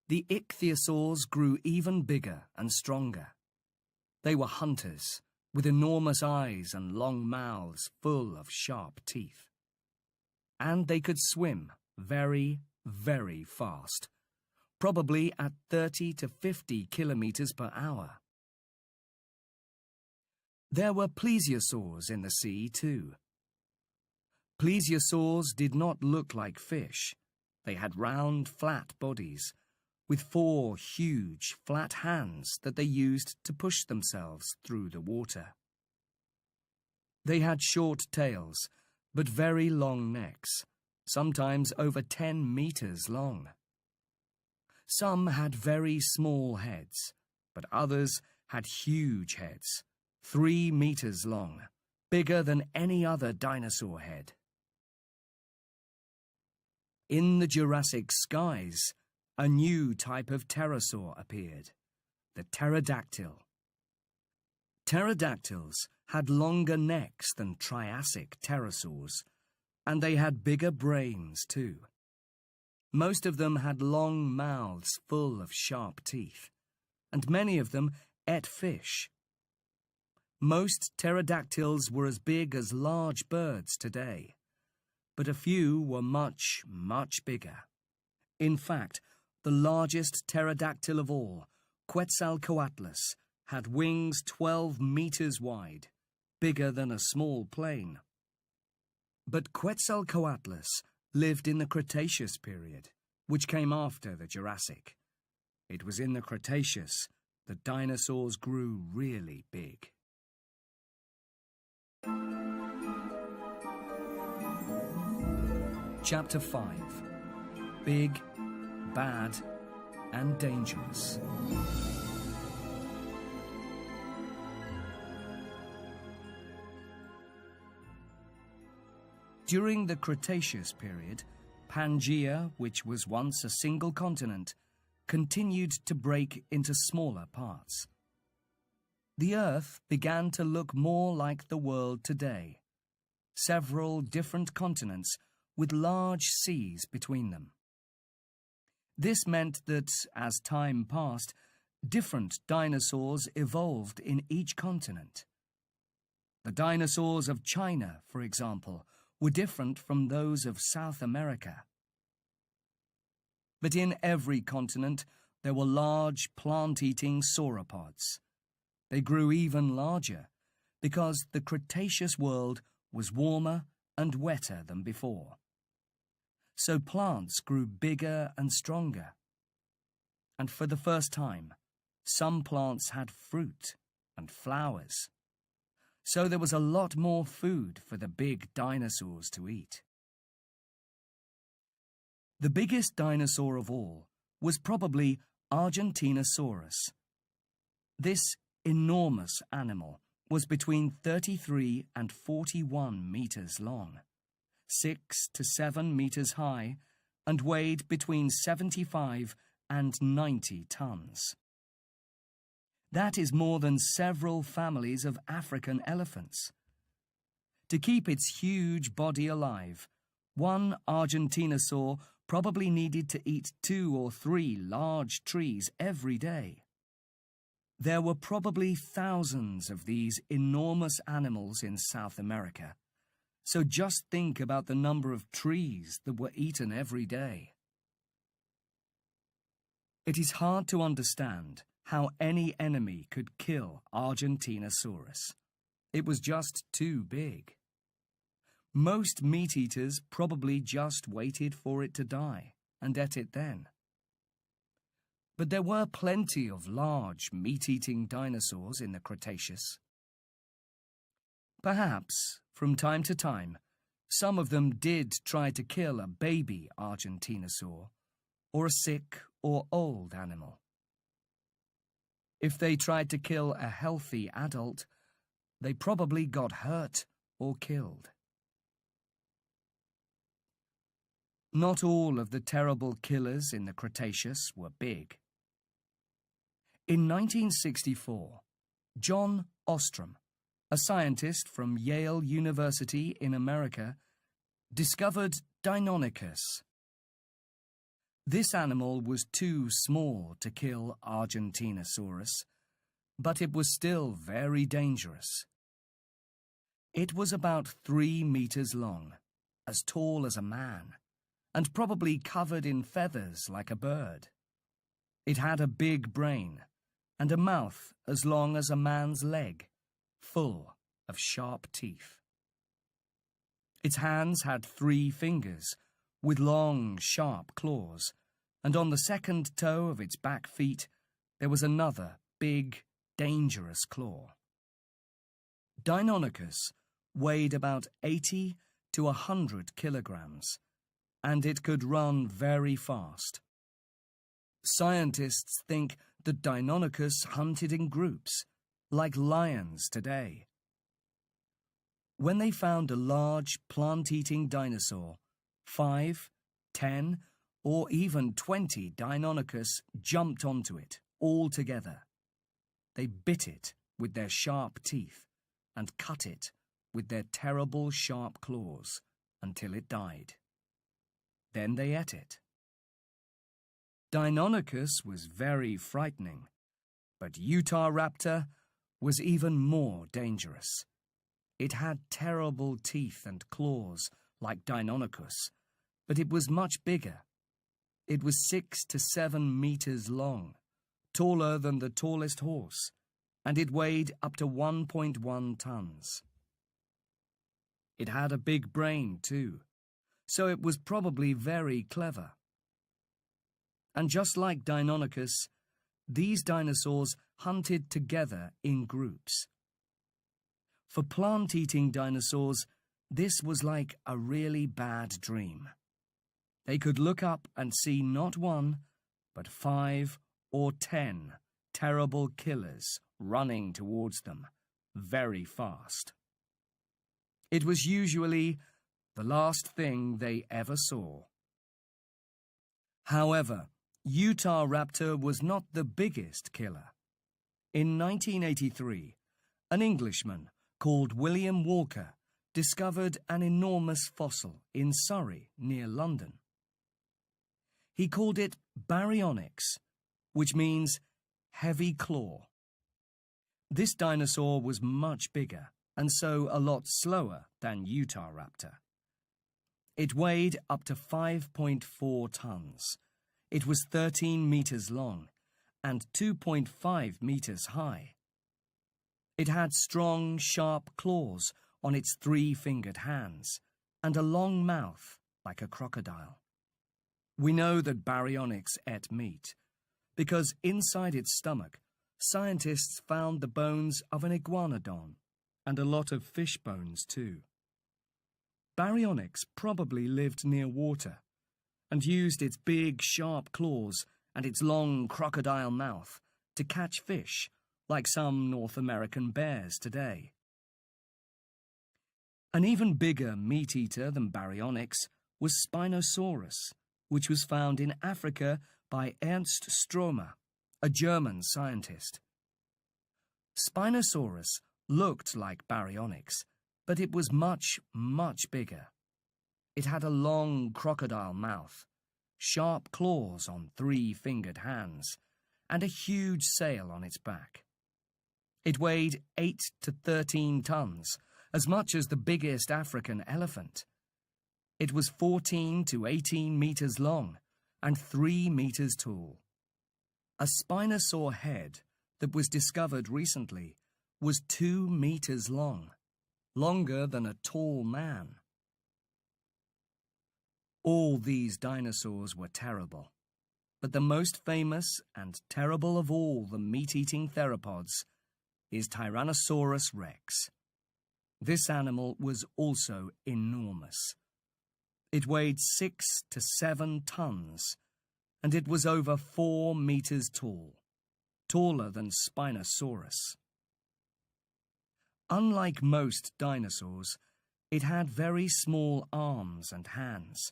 the ichthyosaurs grew even bigger and stronger. They were hunters, with enormous eyes and long mouths full of sharp teeth. And they could swim very, very fast, probably at 30 to 50 kilometers per hour. There were plesiosaurs in the sea too. Plesiosaurs did not look like fish. They had round, flat bodies, with 4 huge, flat hands that they used to push themselves through the water. They had short tails, but very long necks, sometimes over 10 meters long. Some had very small heads, but others had huge heads, 3 meters long, bigger than any other dinosaur head. In the Jurassic skies, a new type of pterosaur appeared, the pterodactyl. Pterodactyls had longer necks than Triassic pterosaurs, and they had bigger brains too. Most of them had long mouths full of sharp teeth, and many of them ate fish. Most pterodactyls were as big as large birds today, but a few were much, much bigger. In fact, the largest pterodactyl of all, Quetzalcoatlus, had wings 12 meters wide, bigger than a small plane. But Quetzalcoatlus lived in the Cretaceous period, which came after the Jurassic. It was in the Cretaceous that dinosaurs grew really big. Chapter 5. Big, Bad, and Dangerous. During the Cretaceous period, Pangaea, which was once a single continent, continued to break into smaller parts. The Earth began to look more like the world today, several different continents with large seas between them. This meant that, as time passed, different dinosaurs evolved in each continent. The dinosaurs of China, for example, were different from those of South America. But in every continent, there were large plant-eating sauropods. They grew even larger because the Cretaceous world was warmer and wetter than before. So plants grew bigger and stronger. And for the first time, some plants had fruit and flowers. So there was a lot more food for the big dinosaurs to eat. The biggest dinosaur of all was probably Argentinosaurus. This enormous animal was between 33 and 41 meters long, 6 to 7 meters high, and weighed between 75 and 90 tons. That is more than several families of African elephants. To keep its huge body alive, one Argentinosaur probably needed to eat 2 or 3 large trees every day. There were probably thousands of these enormous animals in South America, so just think about the number of trees that were eaten every day. It is hard to understand how any enemy could kill Argentinosaurus. It was just too big. Most meat-eaters probably just waited for it to die and ate it then. But there were plenty of large meat-eating dinosaurs in the Cretaceous. Perhaps, from time to time, some of them did try to kill a baby Argentinosaur or a sick or old animal. If they tried to kill a healthy adult, they probably got hurt or killed. Not all of the terrible killers in the Cretaceous were big. In 1964, John Ostrom, a scientist from Yale University in America, discovered Deinonychus. This animal was too small to kill Argentinosaurus, but it was still very dangerous. It was about 3 meters long, as tall as a man, and probably covered in feathers like a bird. It had a big brain and a mouth as long as a man's leg, full of sharp teeth. Its hands had 3 fingers with long, sharp claws, and on the second toe of its back feet there was another big, dangerous claw. Deinonychus weighed about 80 to 100 kilograms, and it could run very fast. Scientists think that Deinonychus hunted in groups, like lions today. When they found a large plant-eating dinosaur, 5, 10, or even 20 Deinonychus jumped onto it, all together. They bit it with their sharp teeth and cut it with their terrible sharp claws until it died. Then they ate it. Deinonychus was very frightening, but Utahraptor was even more dangerous. It had terrible teeth and claws like Deinonychus, but it was much bigger. It was 6 to 7 meters long, taller than the tallest horse, and it weighed up to 1.1 tons. It had a big brain, too, so it was probably very clever. And just like Deinonychus, these dinosaurs hunted together in groups. For plant-eating dinosaurs, this was like a really bad dream. They could look up and see not 1, but 5 or 10 terrible killers running towards them, very fast. It was usually the last thing they ever saw. However, Utahraptor was not the biggest killer. In 1983, an Englishman called William Walker discovered an enormous fossil in Surrey, near London. He called it Baryonyx, which means heavy claw. This dinosaur was much bigger and so a lot slower than Utahraptor. It weighed up to 5.4 tons. It was 13 meters long and 2.5 meters high. It had strong, sharp claws on its 3-fingered hands and a long mouth like a crocodile. We know that Baryonyx ate meat because inside its stomach, scientists found the bones of an iguanodon and a lot of fish bones too. Baryonyx probably lived near water and used its big, sharp claws and its long crocodile mouth to catch fish, like some North American bears today. An even bigger meat-eater than Baryonyx was Spinosaurus, which was found in Africa by Ernst Stromer, a German scientist. Spinosaurus looked like Baryonyx, but it was much, much bigger. It had a long crocodile mouth, sharp claws on 3-fingered hands, and a huge sail on its back. It weighed 8 to 13 tons, as much as the biggest African elephant. It was 14 to 18 meters long and 3 meters tall. A Spinosaur head that was discovered recently was 2 meters long, longer than a tall man. All these dinosaurs were terrible, but the most famous and terrible of all the meat-eating theropods is Tyrannosaurus rex. This animal was also enormous. It weighed 6 to 7 tons, and it was over 4 meters tall, taller than Spinosaurus. Unlike most dinosaurs, it had very small arms and hands,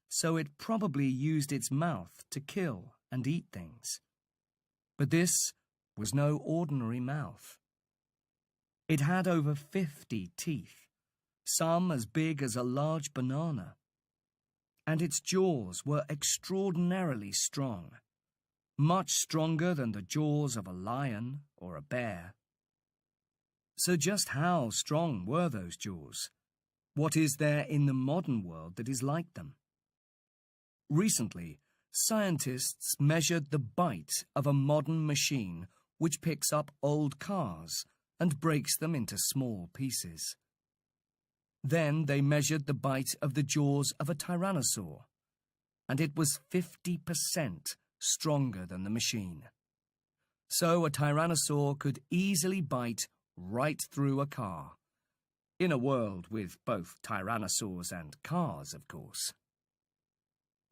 so it probably used its mouth to kill and eat things. But this was no ordinary mouth. It had over 50 teeth, some as big as a large banana, and its jaws were extraordinarily strong, much stronger than the jaws of a lion or a bear. So just how strong were those jaws? What is there in the modern world that is like them? Recently, scientists measured the bite of a modern machine which picks up old cars and breaks them into small pieces. Then they measured the bite of the jaws of a tyrannosaur, and it was 50% stronger than the machine. So a tyrannosaur could easily bite right through a car. In a world with both tyrannosaurs and cars, of course.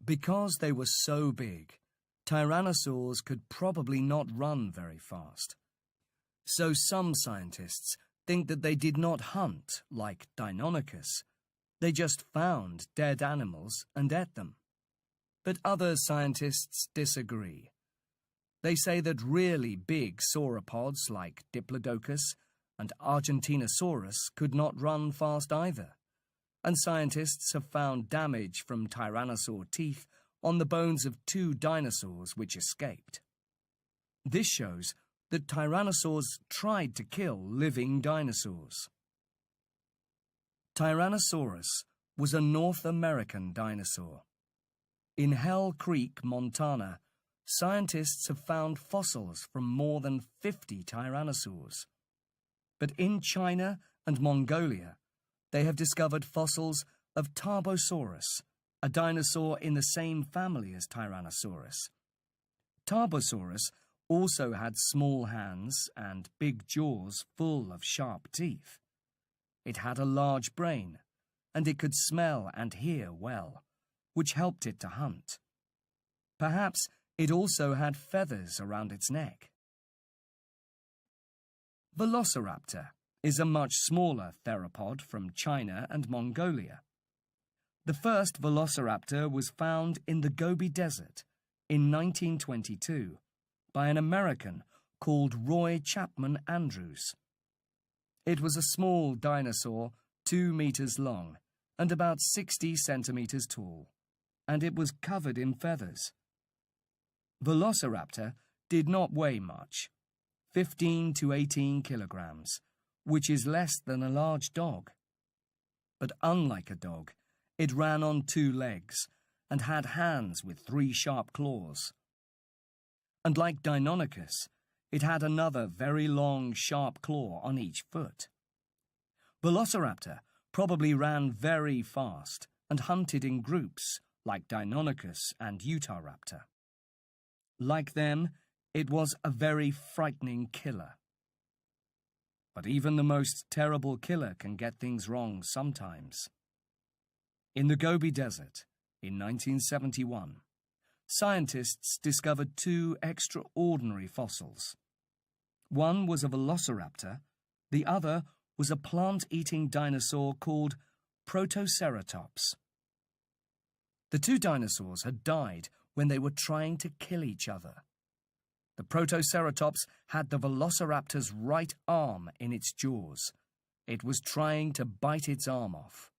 Because they were so big, tyrannosaurs could probably not run very fast. So some scientists think that they did not hunt like Deinonychus. They just found dead animals and ate them. But other scientists disagree. They say that really big sauropods like Diplodocus and Argentinosaurus could not run fast either, and scientists have found damage from tyrannosaur teeth on the bones of 2 dinosaurs which escaped. This shows that tyrannosaurs tried to kill living dinosaurs. Tyrannosaurus was a North American dinosaur. In Hell Creek, Montana, scientists have found fossils from more than 50 tyrannosaurs. But in China and Mongolia, they have discovered fossils of Tarbosaurus, a dinosaur in the same family as Tyrannosaurus. Tarbosaurus also had small hands and big jaws full of sharp teeth. It had a large brain, and it could smell and hear well, which helped it to hunt. Perhaps it also had feathers around its neck. Velociraptor is a much smaller theropod from China and Mongolia. The first velociraptor was found in the Gobi Desert in 1922 by an American called Roy Chapman Andrews. It was a small dinosaur 2 meters long and about 60 centimeters tall, and it was covered in feathers. Velociraptor did not weigh much, 15 to 18 kilograms, which is less than a large dog. But unlike a dog, it ran on 2 legs and had hands with 3 sharp claws. And like Deinonychus, it had another very long, sharp claw on each foot. Velociraptor probably ran very fast and hunted in groups like Deinonychus and Utahraptor. Like them, it was a very frightening killer. But even the most terrible killer can get things wrong sometimes. In the Gobi Desert, in 1971, scientists discovered 2 extraordinary fossils. One was a velociraptor, the other was a plant-eating dinosaur called Protoceratops. The 2 dinosaurs had died when they were trying to kill each other. The Protoceratops had the velociraptor's right arm in its jaws. It was trying to bite its arm off.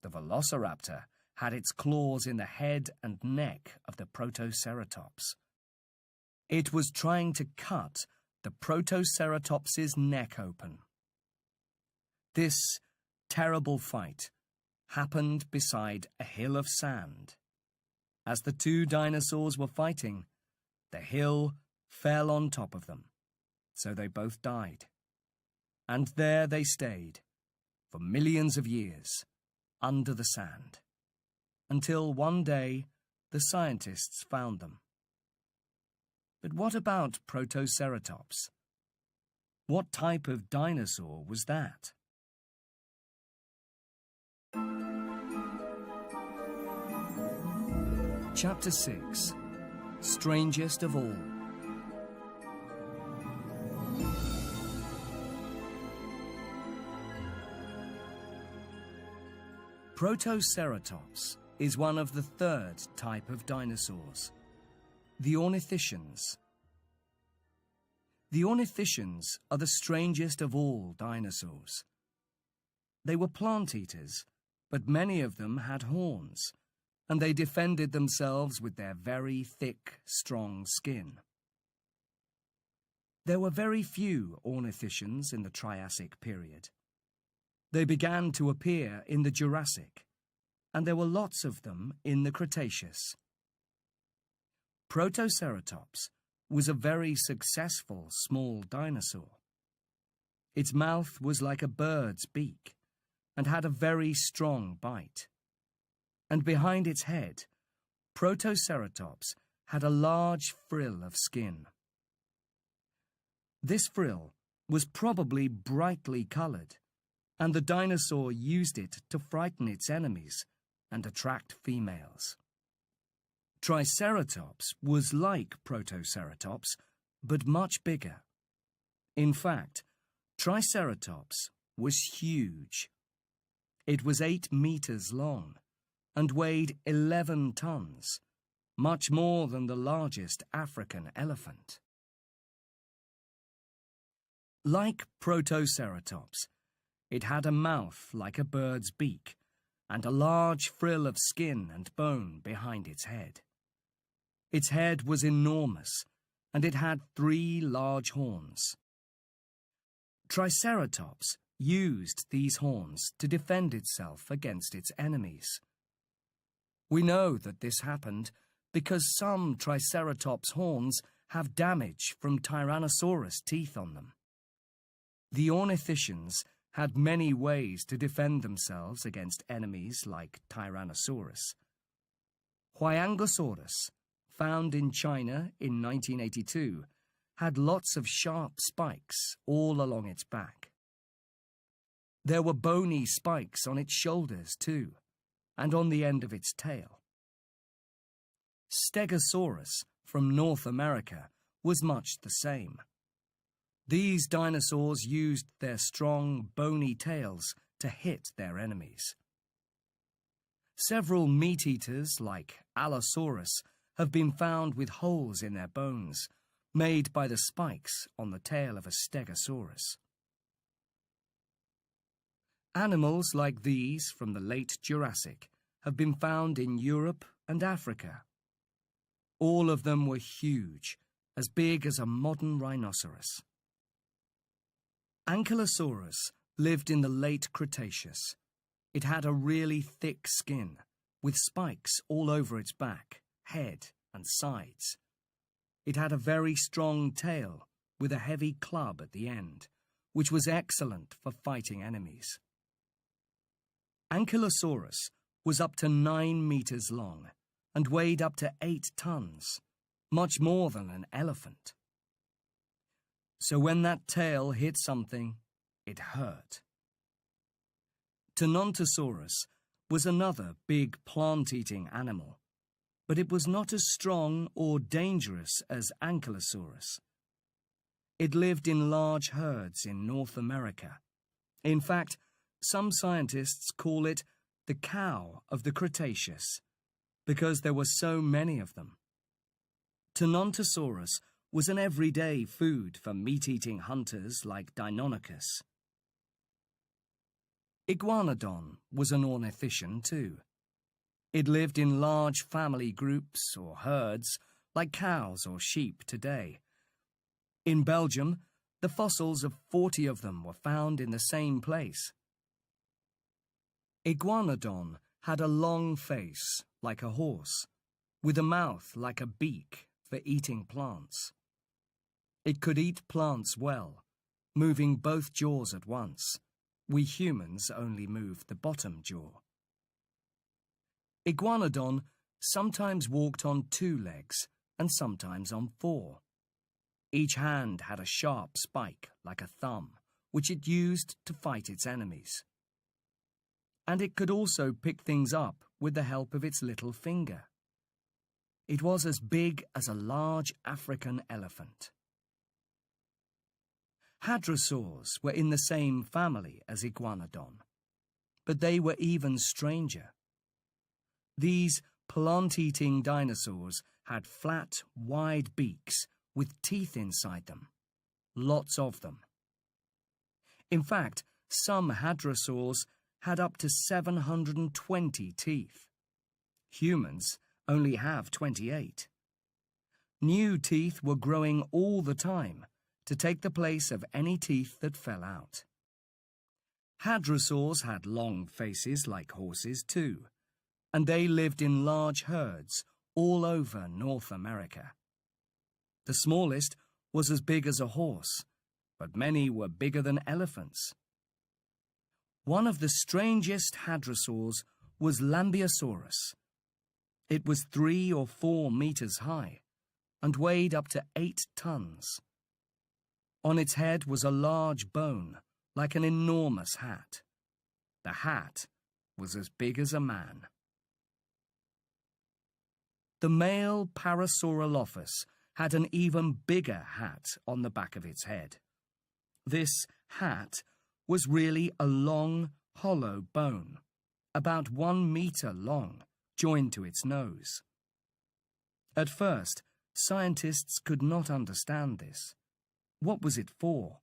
The velociraptor had its claws in the head and neck of the Protoceratops. It was trying to cut the Protoceratops's neck open. This terrible fight happened beside a hill of sand. As the 2 dinosaurs were fighting, the hill fell on top of them, so they both died. And there they stayed, for millions of years, under the sand, until one day the scientists found them. But what about Protoceratops? What type of dinosaur was that? Chapter 6. Strangest of All. Protoceratops is one of the 3rd type of dinosaurs, the ornithischians. The ornithischians are the strangest of all dinosaurs. They were plant-eaters, but many of them had horns, and they defended themselves with their very thick, strong skin. There were very few ornithischians in the Triassic period. They began to appear in the Jurassic, and there were lots of them in the Cretaceous. Protoceratops was a very successful small dinosaur. Its mouth was like a bird's beak and had a very strong bite. And behind its head Protoceratops had a large frill of skin. This frill was probably brightly coloured, and the dinosaur used it to frighten its enemies and attract females. Triceratops was like Protoceratops, but much bigger. In fact, Triceratops was huge. It was 8 meters long and weighed 11 tons, much more than the largest African elephant. Like Protoceratops, it had a mouth like a bird's beak and a large frill of skin and bone behind its head. Its head was enormous, and it had 3 large horns. Triceratops used these horns to defend itself against its enemies. We know that this happened because some Triceratops horns have damage from Tyrannosaurus teeth on them. The ornithicians had many ways to defend themselves against enemies like Tyrannosaurus. Huayangosaurus, found in China in 1982, had lots of sharp spikes all along its back. There were bony spikes on its shoulders too, and on the end of its tail. Stegosaurus from North America was much the same. These dinosaurs used their strong, bony tails to hit their enemies. Several meat-eaters, like Allosaurus, have been found with holes in their bones, made by the spikes on the tail of a Stegosaurus. Animals like these from the late Jurassic have been found in Europe and Africa. All of them were huge, as big as a modern rhinoceros. Ankylosaurus lived in the late Cretaceous. It had a really thick skin, with spikes all over its back, head, and sides. It had a very strong tail, with a heavy club at the end, which was excellent for fighting enemies. Ankylosaurus was up to 9 meters long and weighed up to 8 tons, much more than an elephant. So when that tail hit something, it hurt. Tenontosaurus was another big plant-eating animal, but it was not as strong or dangerous as Ankylosaurus. It lived in large herds in North America. In fact, some scientists call it the cow of the Cretaceous, because there were so many of them. Tenontosaurus was an everyday food for meat-eating hunters like Deinonychus. Iguanodon was an ornithischian too. It lived in large family groups or herds, like cows or sheep today. In Belgium, the fossils of 40 of them were found in the same place. Iguanodon had a long face, like a horse, with a mouth like a beak for eating plants. It could eat plants well, moving both jaws at once. We humans only move the bottom jaw. Iguanodon sometimes walked on 2 legs and sometimes on 4. Each hand had a sharp spike, like a thumb, which it used to fight its enemies. And it could also pick things up with the help of its little finger. It was as big as a large African elephant. Hadrosaurs were in the same family as Iguanodon, but they were even stranger. These plant-eating dinosaurs had flat, wide beaks with teeth inside them, lots of them. In fact, some hadrosaurs had up to 720 teeth. Humans only have 28. New teeth were growing all the time to take the place of any teeth that fell out. Hadrosaurs had long faces like horses too, and they lived in large herds all over North America. The smallest was as big as a horse, but many were bigger than elephants. One of the strangest hadrosaurs was Lambeosaurus. It was 3 or 4 meters high and weighed up to 8 tons. On its head was a large bone, like an enormous hat. The hat was as big as a man. The male Parasaurolophus had an even bigger hat on the back of its head. This hat was really a long, hollow bone, about 1 meter long, joined to its nose. At first, scientists could not understand this. What was it for?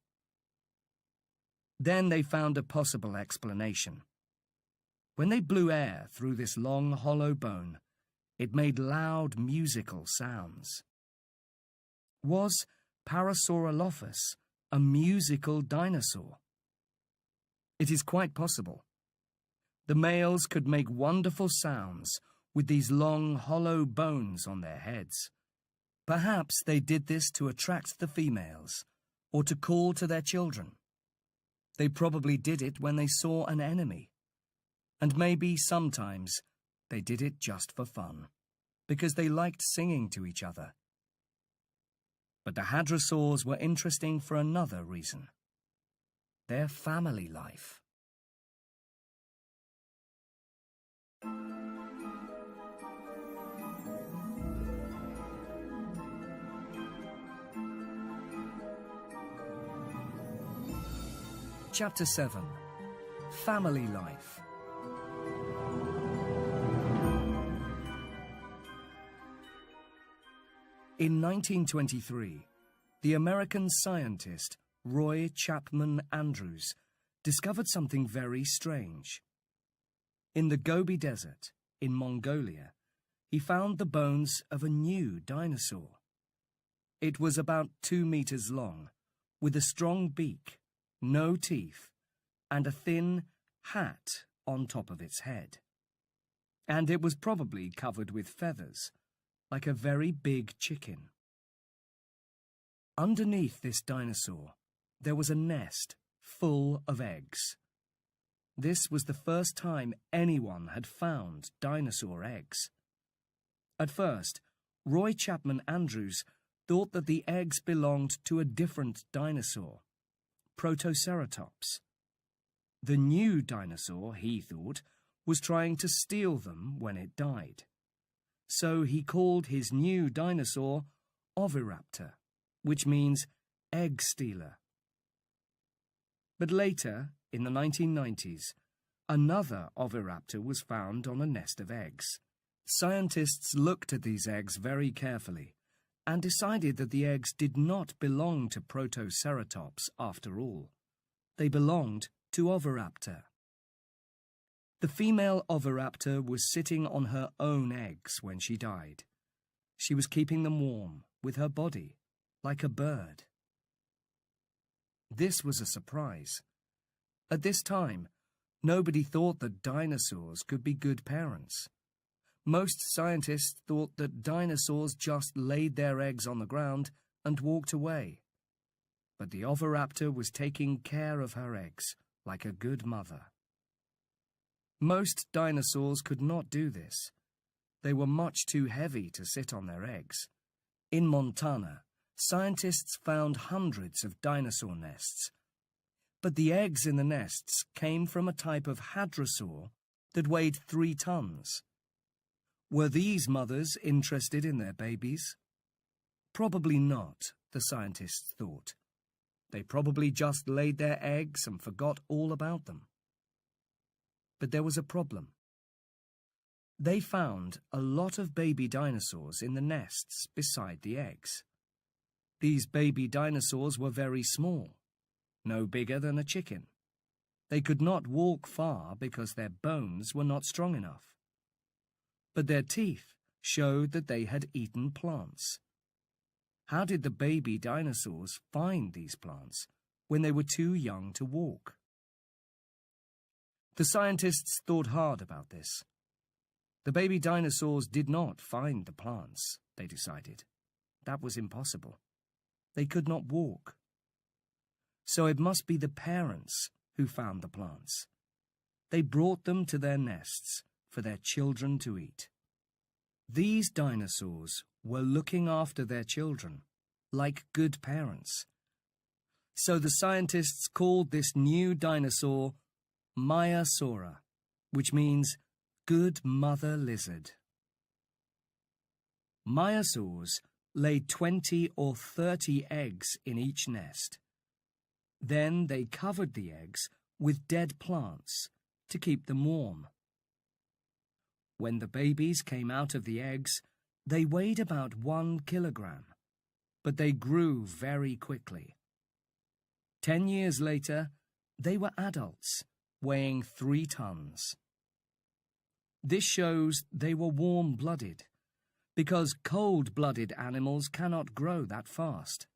Then they found a possible explanation. When they blew air through this long, hollow bone, it made loud musical sounds. Was Parasaurolophus a musical dinosaur? It is quite possible. The males could make wonderful sounds with these long, hollow bones on their heads. Perhaps they did this to attract the females, or to call to their children. They probably did it when they saw an enemy. And maybe sometimes they did it just for fun, because they liked singing to each other. But the hadrosaurs were interesting for another reason. Their family life. Chapter 7. Family Life. In 1923, the American scientist Roy Chapman Andrews discovered something very strange. In the Gobi Desert, in Mongolia, he found the bones of a new dinosaur. It was about 2 meters long, with a strong beak, no teeth, and a thin hat on top of its head. And it was probably covered with feathers, like a very big chicken. Underneath this dinosaur, there was a nest full of eggs. This was the first time anyone had found dinosaur eggs. At first, Roy Chapman Andrews thought that the eggs belonged to a different dinosaur, Protoceratops. The new dinosaur, he thought, was trying to steal them when it died. So he called his new dinosaur Oviraptor, which means egg stealer. But later, in the 1990s, another Oviraptor was found on a nest of eggs. Scientists looked at these eggs very carefully and decided that the eggs did not belong to Protoceratops after all. They belonged to Oviraptor. The female Oviraptor was sitting on her own eggs when she died. She was keeping them warm with her body, like a bird. This was a surprise. At this time, nobody thought that dinosaurs could be good parents. Most scientists thought that dinosaurs just laid their eggs on the ground and walked away. But the Oviraptor was taking care of her eggs like a good mother. Most dinosaurs could not do this. They were much too heavy to sit on their eggs. In Montana, scientists found hundreds of dinosaur nests. But the eggs in the nests came from a type of hadrosaur that weighed 3 tons. Were these mothers interested in their babies? Probably not, the scientists thought. They probably just laid their eggs and forgot all about them. But there was a problem. They found a lot of baby dinosaurs in the nests beside the eggs. These baby dinosaurs were very small, no bigger than a chicken. They could not walk far because their bones were not strong enough. But their teeth showed that they had eaten plants. How did the baby dinosaurs find these plants when they were too young to walk? The scientists thought hard about this. The baby dinosaurs did not find the plants, they decided. That was impossible. They could not walk. So it must be the parents who found the plants. They brought them to their nests for their children to eat. These dinosaurs were looking after their children, like good parents. So the scientists called this new dinosaur Maiasaura, which means good mother lizard. Maiasaurs laid 20 or 30 eggs in each nest. Then they covered the eggs with dead plants to keep them warm. When the babies came out of the eggs, they weighed about 1 kilogram, but they grew very quickly. 10 years later, they were adults, weighing 3 tons. This shows they were warm-blooded, because cold-blooded animals cannot grow that fast.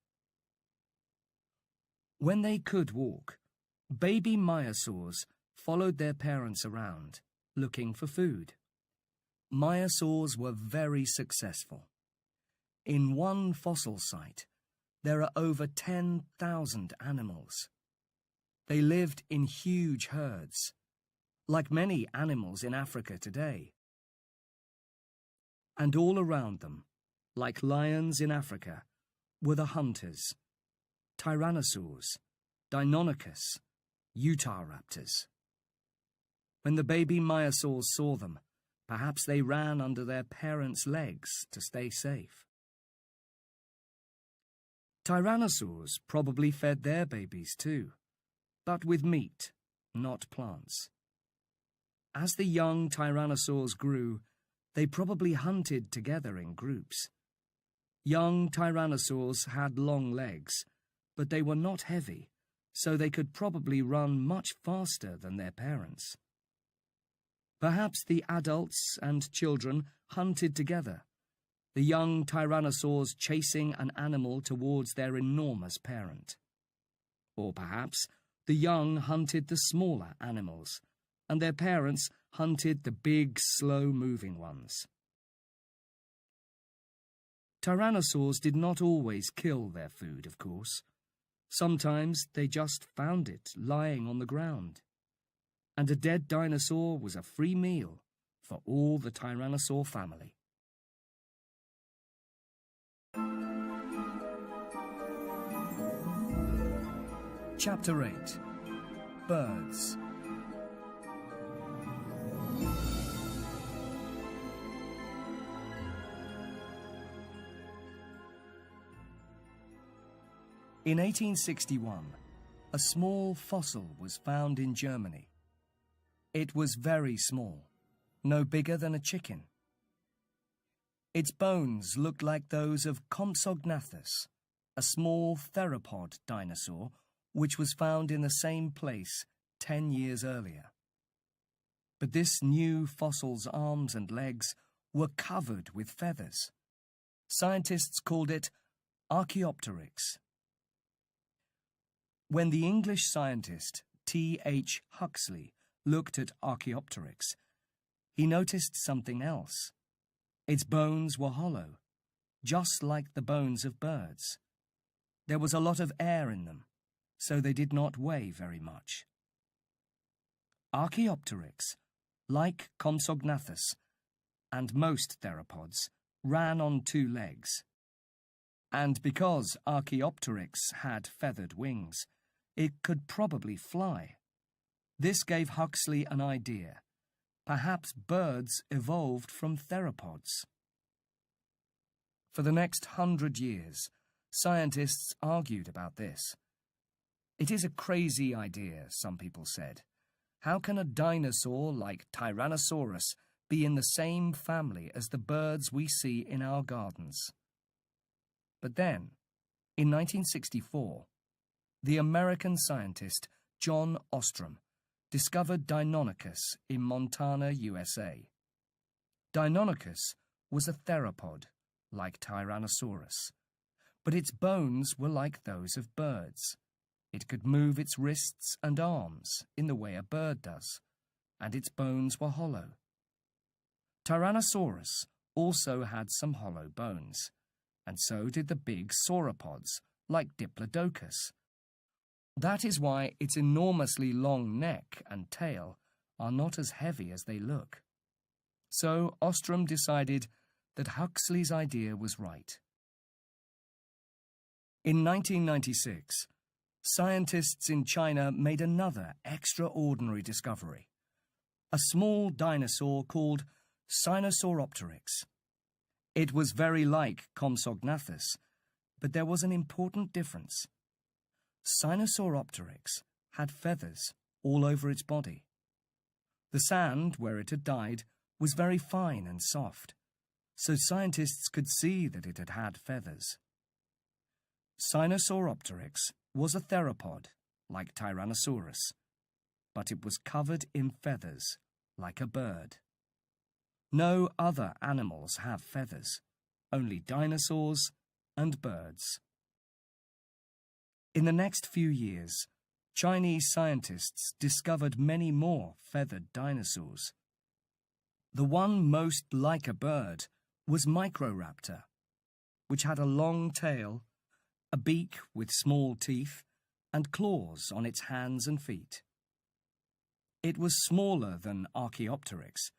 When they could walk, baby maiasaurs followed their parents around, looking for food. Maiasaurs were very successful. In one fossil site, there are over 10,000 animals. They lived in huge herds, like many animals in Africa today. And all around them, like lions in Africa, were the hunters, Tyrannosaurs, Deinonychus, Utahraptors. When the baby maiasaurs saw them, perhaps they ran under their parents' legs to stay safe. Tyrannosaurs probably fed their babies too, but with meat, not plants. As the young tyrannosaurs grew, they probably hunted together in groups. Young tyrannosaurs had long legs, but they were not heavy, so they could probably run much faster than their parents. Perhaps the adults and children hunted together, the young tyrannosaurs chasing an animal towards their enormous parent. Or perhaps the young hunted the smaller animals, and their parents hunted the big, slow-moving ones. Tyrannosaurs did not always kill their food, of course. Sometimes they just found it lying on the ground. And a dead dinosaur was a free meal for all the tyrannosaur family. Chapter 8. Birds. In 1861, a small fossil was found in Germany. It was very small, no bigger than a chicken. Its bones looked like those of Compsognathus, a small theropod dinosaur which was found in the same place 10 years earlier. But this new fossil's arms and legs were covered with feathers. Scientists called it Archaeopteryx. When the English scientist T.H. Huxley looked at Archaeopteryx, he noticed something else. Its bones were hollow, just like the bones of birds. There was a lot of air in them, so they did not weigh very much. Archaeopteryx, like Compsognathus and most theropods, ran on 2 legs. And because Archaeopteryx had feathered wings, it could probably fly. This gave Huxley an idea. Perhaps birds evolved from theropods. For the next 100 years, scientists argued about this. It is a crazy idea, some people said. How can a dinosaur like Tyrannosaurus be in the same family as the birds we see in our gardens? But then, in 1964, the American scientist John Ostrom discovered Deinonychus in Montana, USA. Deinonychus was a theropod, like Tyrannosaurus, but its bones were like those of birds. It could move its wrists and arms in the way a bird does, and its bones were hollow. Tyrannosaurus also had some hollow bones, and so did the big sauropods, like Diplodocus. That is why its enormously long neck and tail are not as heavy as they look. So Ostrom decided that Huxley's idea was right. In 1996, scientists in China made another extraordinary discovery: a small dinosaur called Sinosauropteryx. It was very like Compsognathus, but there was an important difference. Sinosauropteryx had feathers all over its body. The sand where it had died was very fine and soft, so scientists could see that it had had feathers. Sinosauropteryx was a theropod, like Tyrannosaurus, but it was covered in feathers, like a bird. No other animals have feathers, only dinosaurs and birds. In the next few years, Chinese scientists discovered many more feathered dinosaurs. The one most like a bird was Microraptor, which had a long tail, a beak with small teeth, and claws on its hands and feet. It was smaller than Archaeopteryx,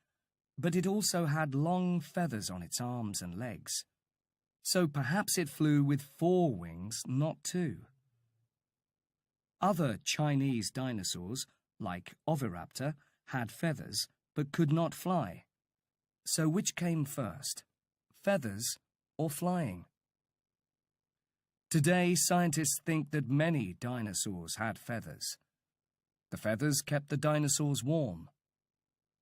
but it also had long feathers on its arms and legs, so perhaps it flew with 4 wings, not 2. Other Chinese dinosaurs, like Oviraptor, had feathers but could not fly. So which came first, feathers or flying? Today, scientists think that many dinosaurs had feathers. The feathers kept the dinosaurs warm.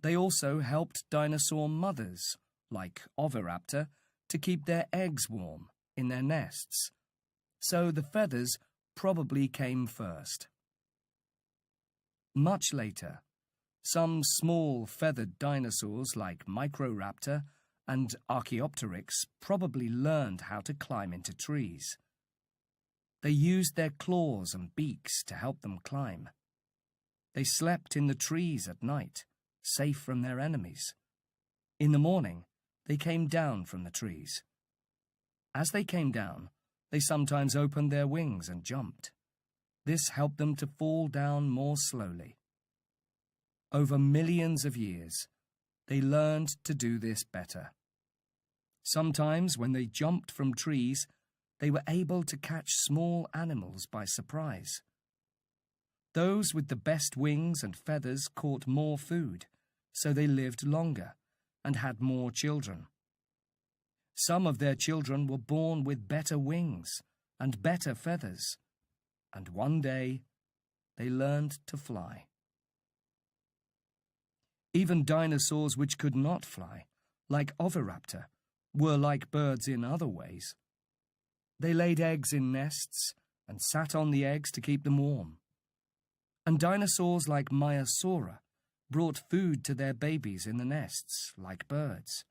They also helped dinosaur mothers, like Oviraptor, to keep their eggs warm in their nests. So the feathers probably came first. Much later, some small feathered dinosaurs like Microraptor and Archaeopteryx probably learned how to climb into trees. They used their claws and beaks to help them climb. They slept in the trees at night, safe from their enemies. In the morning, they came down from the trees. As they came down, they sometimes opened their wings and jumped. This helped them to fall down more slowly. Over millions of years, they learned to do this better. Sometimes, when they jumped from trees, they were able to catch small animals by surprise. Those with the best wings and feathers caught more food, so they lived longer and had more children. Some of their children were born with better wings and better feathers, and one day they learned to fly. Even dinosaurs which could not fly, like Oviraptor, were like birds in other ways. They laid eggs in nests and sat on the eggs to keep them warm. And dinosaurs like Maiasaura brought food to their babies in the nests, like birds.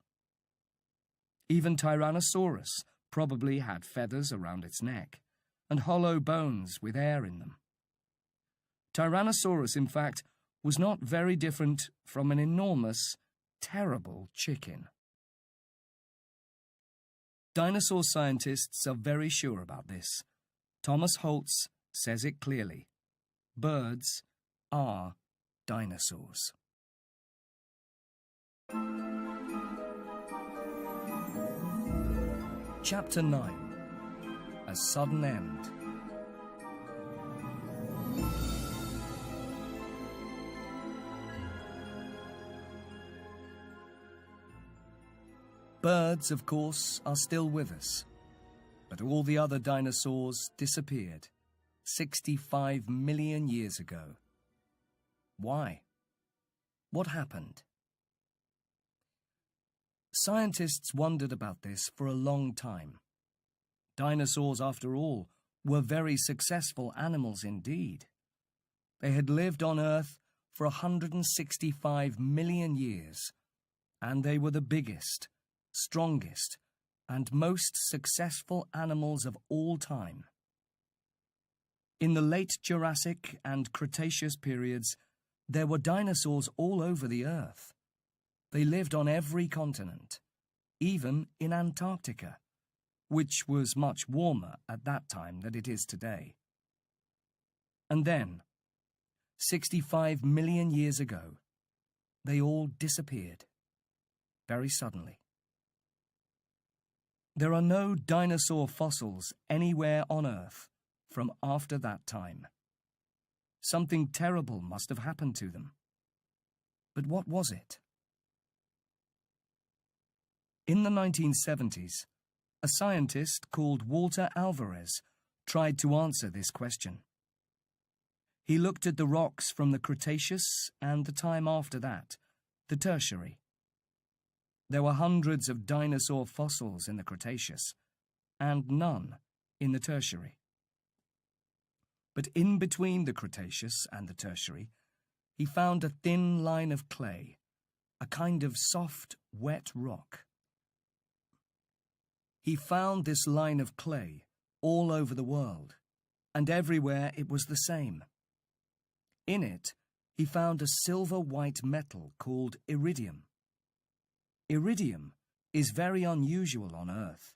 Even Tyrannosaurus probably had feathers around its neck and hollow bones with air in them. Tyrannosaurus, in fact, was not very different from an enormous, terrible chicken. Dinosaur scientists are very sure about this. Thomas Holtz says it clearly. Birds are dinosaurs. Chapter 9. A Sudden End. Birds, of course, are still with us, but all the other dinosaurs disappeared 65 million years ago. Why? What happened? Scientists wondered about this for a long time. Dinosaurs, after all, were very successful animals indeed. They had lived on Earth for 165 million years, and they were the biggest, strongest, and most successful animals of all time. In the late Jurassic and Cretaceous periods, there were dinosaurs all over the Earth. They lived on every continent, even in Antarctica, which was much warmer at that time than it is today. And then, 65 million years ago, they all disappeared, very suddenly. There are no dinosaur fossils anywhere on Earth from after that time. Something terrible must have happened to them. But what was it? In the 1970s, a scientist called Walter Alvarez tried to answer this question. He looked at the rocks from the Cretaceous and the time after that, the Tertiary. There were hundreds of dinosaur fossils in the Cretaceous, and none in the Tertiary. But in between the Cretaceous and the Tertiary, he found a thin line of clay, a kind of soft, wet rock. He found this line of clay all over the world, and everywhere it was the same. In it, he found a silver-white metal called iridium. Iridium is very unusual on Earth,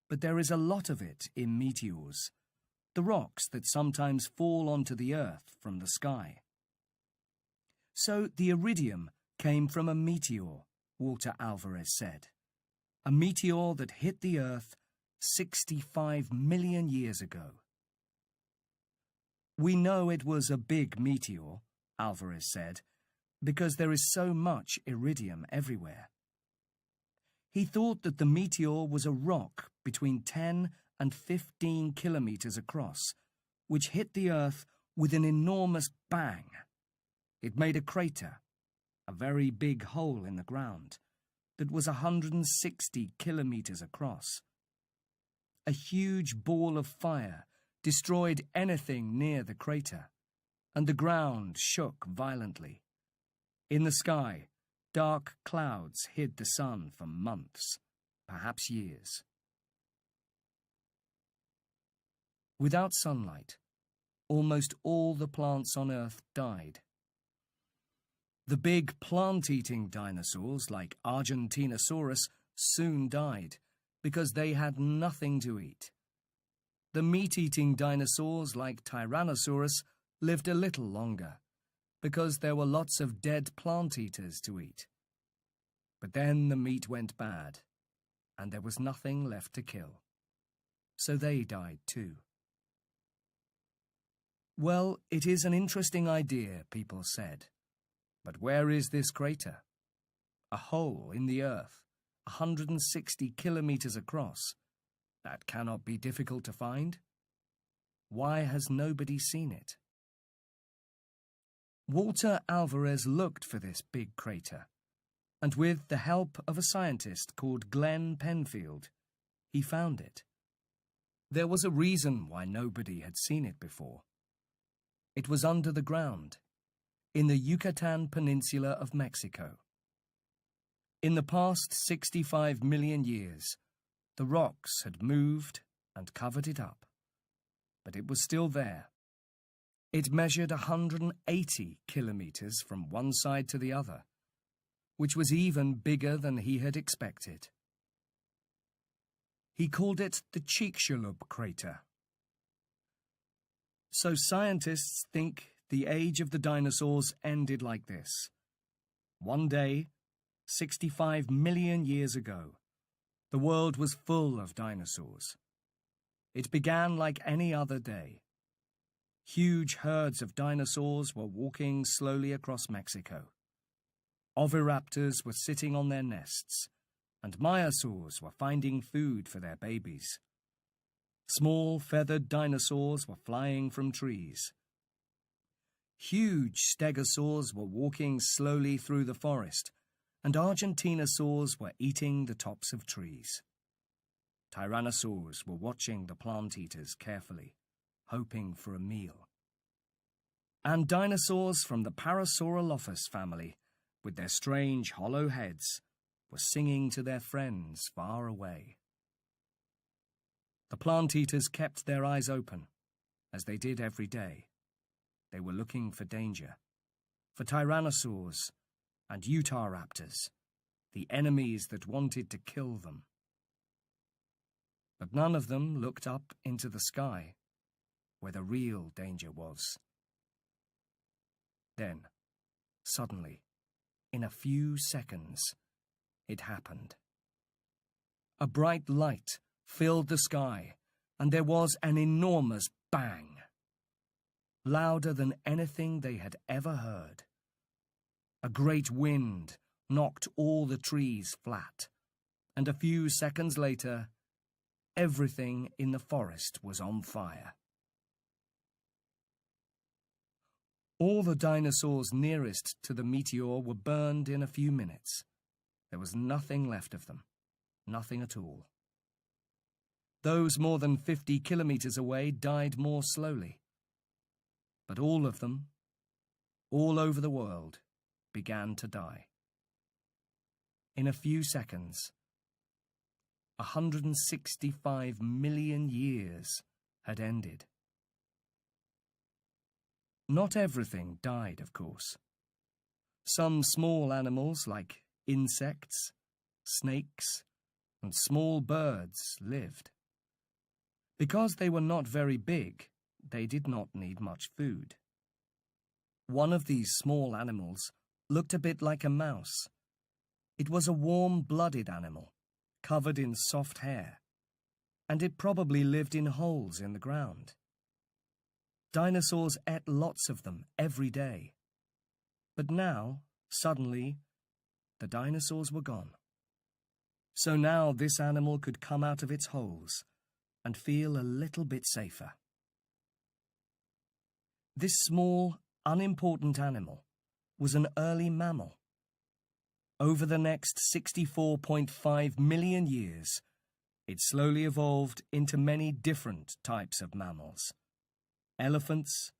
but there is a lot of it in meteors, the rocks that sometimes fall onto the Earth from the sky. So the iridium came from a meteor, Walter Alvarez said. A meteor that hit the Earth 65 million years ago. We know it was a big meteor, Alvarez said, because there is so much iridium everywhere. He thought that the meteor was a rock between 10 and 15 kilometers across, which hit the Earth with an enormous bang. It made a crater, a very big hole in the ground, that was 160 kilometers across. A huge ball of fire destroyed anything near the crater, and the ground shook violently. In the sky, dark clouds hid the sun for months, perhaps years. Without sunlight, almost all the plants on Earth died. The big plant-eating dinosaurs, like Argentinosaurus, soon died because they had nothing to eat. The meat-eating dinosaurs, like Tyrannosaurus, lived a little longer because there were lots of dead plant-eaters to eat. But then the meat went bad, and there was nothing left to kill. So they died too. Well, it is an interesting idea, people said. But where is this crater? A hole in the Earth, 160 kilometers across. That cannot be difficult to find. Why has nobody seen it? Walter Alvarez looked for this big crater, and with the help of a scientist called Glenn Penfield, he found it. There was a reason why nobody had seen it before. It was under the ground, in the Yucatan Peninsula of Mexico. In the past 65 million years, the rocks had moved and covered it up, but it was still there. It measured 180 kilometers from one side to the other, which was even bigger than he had expected. He called it the Chicxulub crater. So scientists think the age of the dinosaurs ended like this. One day, 65 million years ago, the world was full of dinosaurs. It began like any other day. Huge herds of dinosaurs were walking slowly across Mexico. Oviraptors were sitting on their nests, and myosaurs were finding food for their babies. Small feathered dinosaurs were flying from trees. Huge stegosaurs were walking slowly through the forest, and Argentinosaurs were eating the tops of trees. Tyrannosaurs were watching the plant-eaters carefully, hoping for a meal. And dinosaurs from the Parasaurolophus family, with their strange hollow heads, were singing to their friends far away. The plant-eaters kept their eyes open, as they did every day. They were looking for danger, for tyrannosaurs and Utahraptors, the enemies that wanted to kill them. But none of them looked up into the sky, where the real danger was. Then, suddenly, in a few seconds, it happened. A bright light filled the sky, and there was an enormous bang, louder than anything they had ever heard. A great wind knocked all the trees flat, and a few seconds later, everything in the forest was on fire. All the dinosaurs nearest to the meteor were burned in a few minutes. There was nothing left of them, nothing at all. Those more than 50 kilometers away died more slowly. But all of them, all over the world, began to die. In a few seconds, 165 million years had ended. Not everything died, of course. Some small animals, like insects, snakes, and small birds, lived. Because they were not very big, they did not need much food. One of these small animals looked a bit like a mouse. It was a warm-blooded animal, covered in soft hair, and it probably lived in holes in the ground. Dinosaurs ate lots of them every day. But now, suddenly, the dinosaurs were gone. So now this animal could come out of its holes and feel a little bit safer. This small, unimportant animal was an early mammal. Over the next 64.5 million years, it slowly evolved into many different types of mammals. Elephants,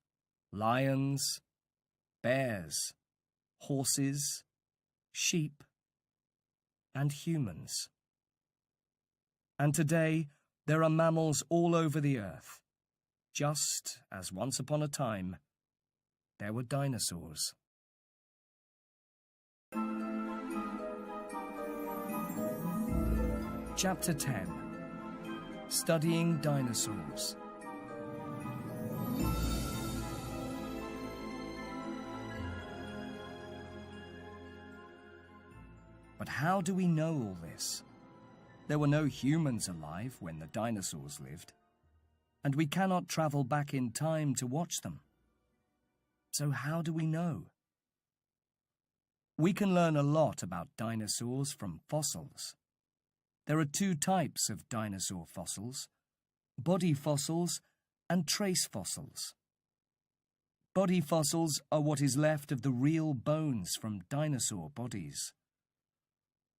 lions, bears, horses, sheep, and humans. And today, there are mammals all over the earth, just as once upon a time, there were dinosaurs. Chapter 10. Studying Dinosaurs. But how do we know all this? There were no humans alive when the dinosaurs lived, and we cannot travel back in time to watch them. So how do we know? We can learn a lot about dinosaurs from fossils. There are two types of dinosaur fossils: body fossils and trace fossils. Body fossils are what is left of the real bones from dinosaur bodies.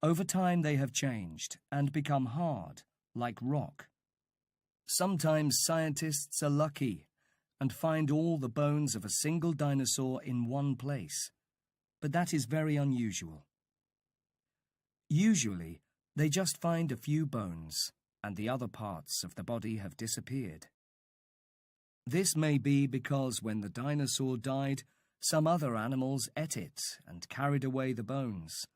Over time they have changed and become hard, like rock. Sometimes scientists are lucky and find all the bones of a single dinosaur in one place, but that is very unusual. Usually, they just find a few bones, and the other parts of the body have disappeared. This may be because when the dinosaur died, some other animals ate it and carried away the bones.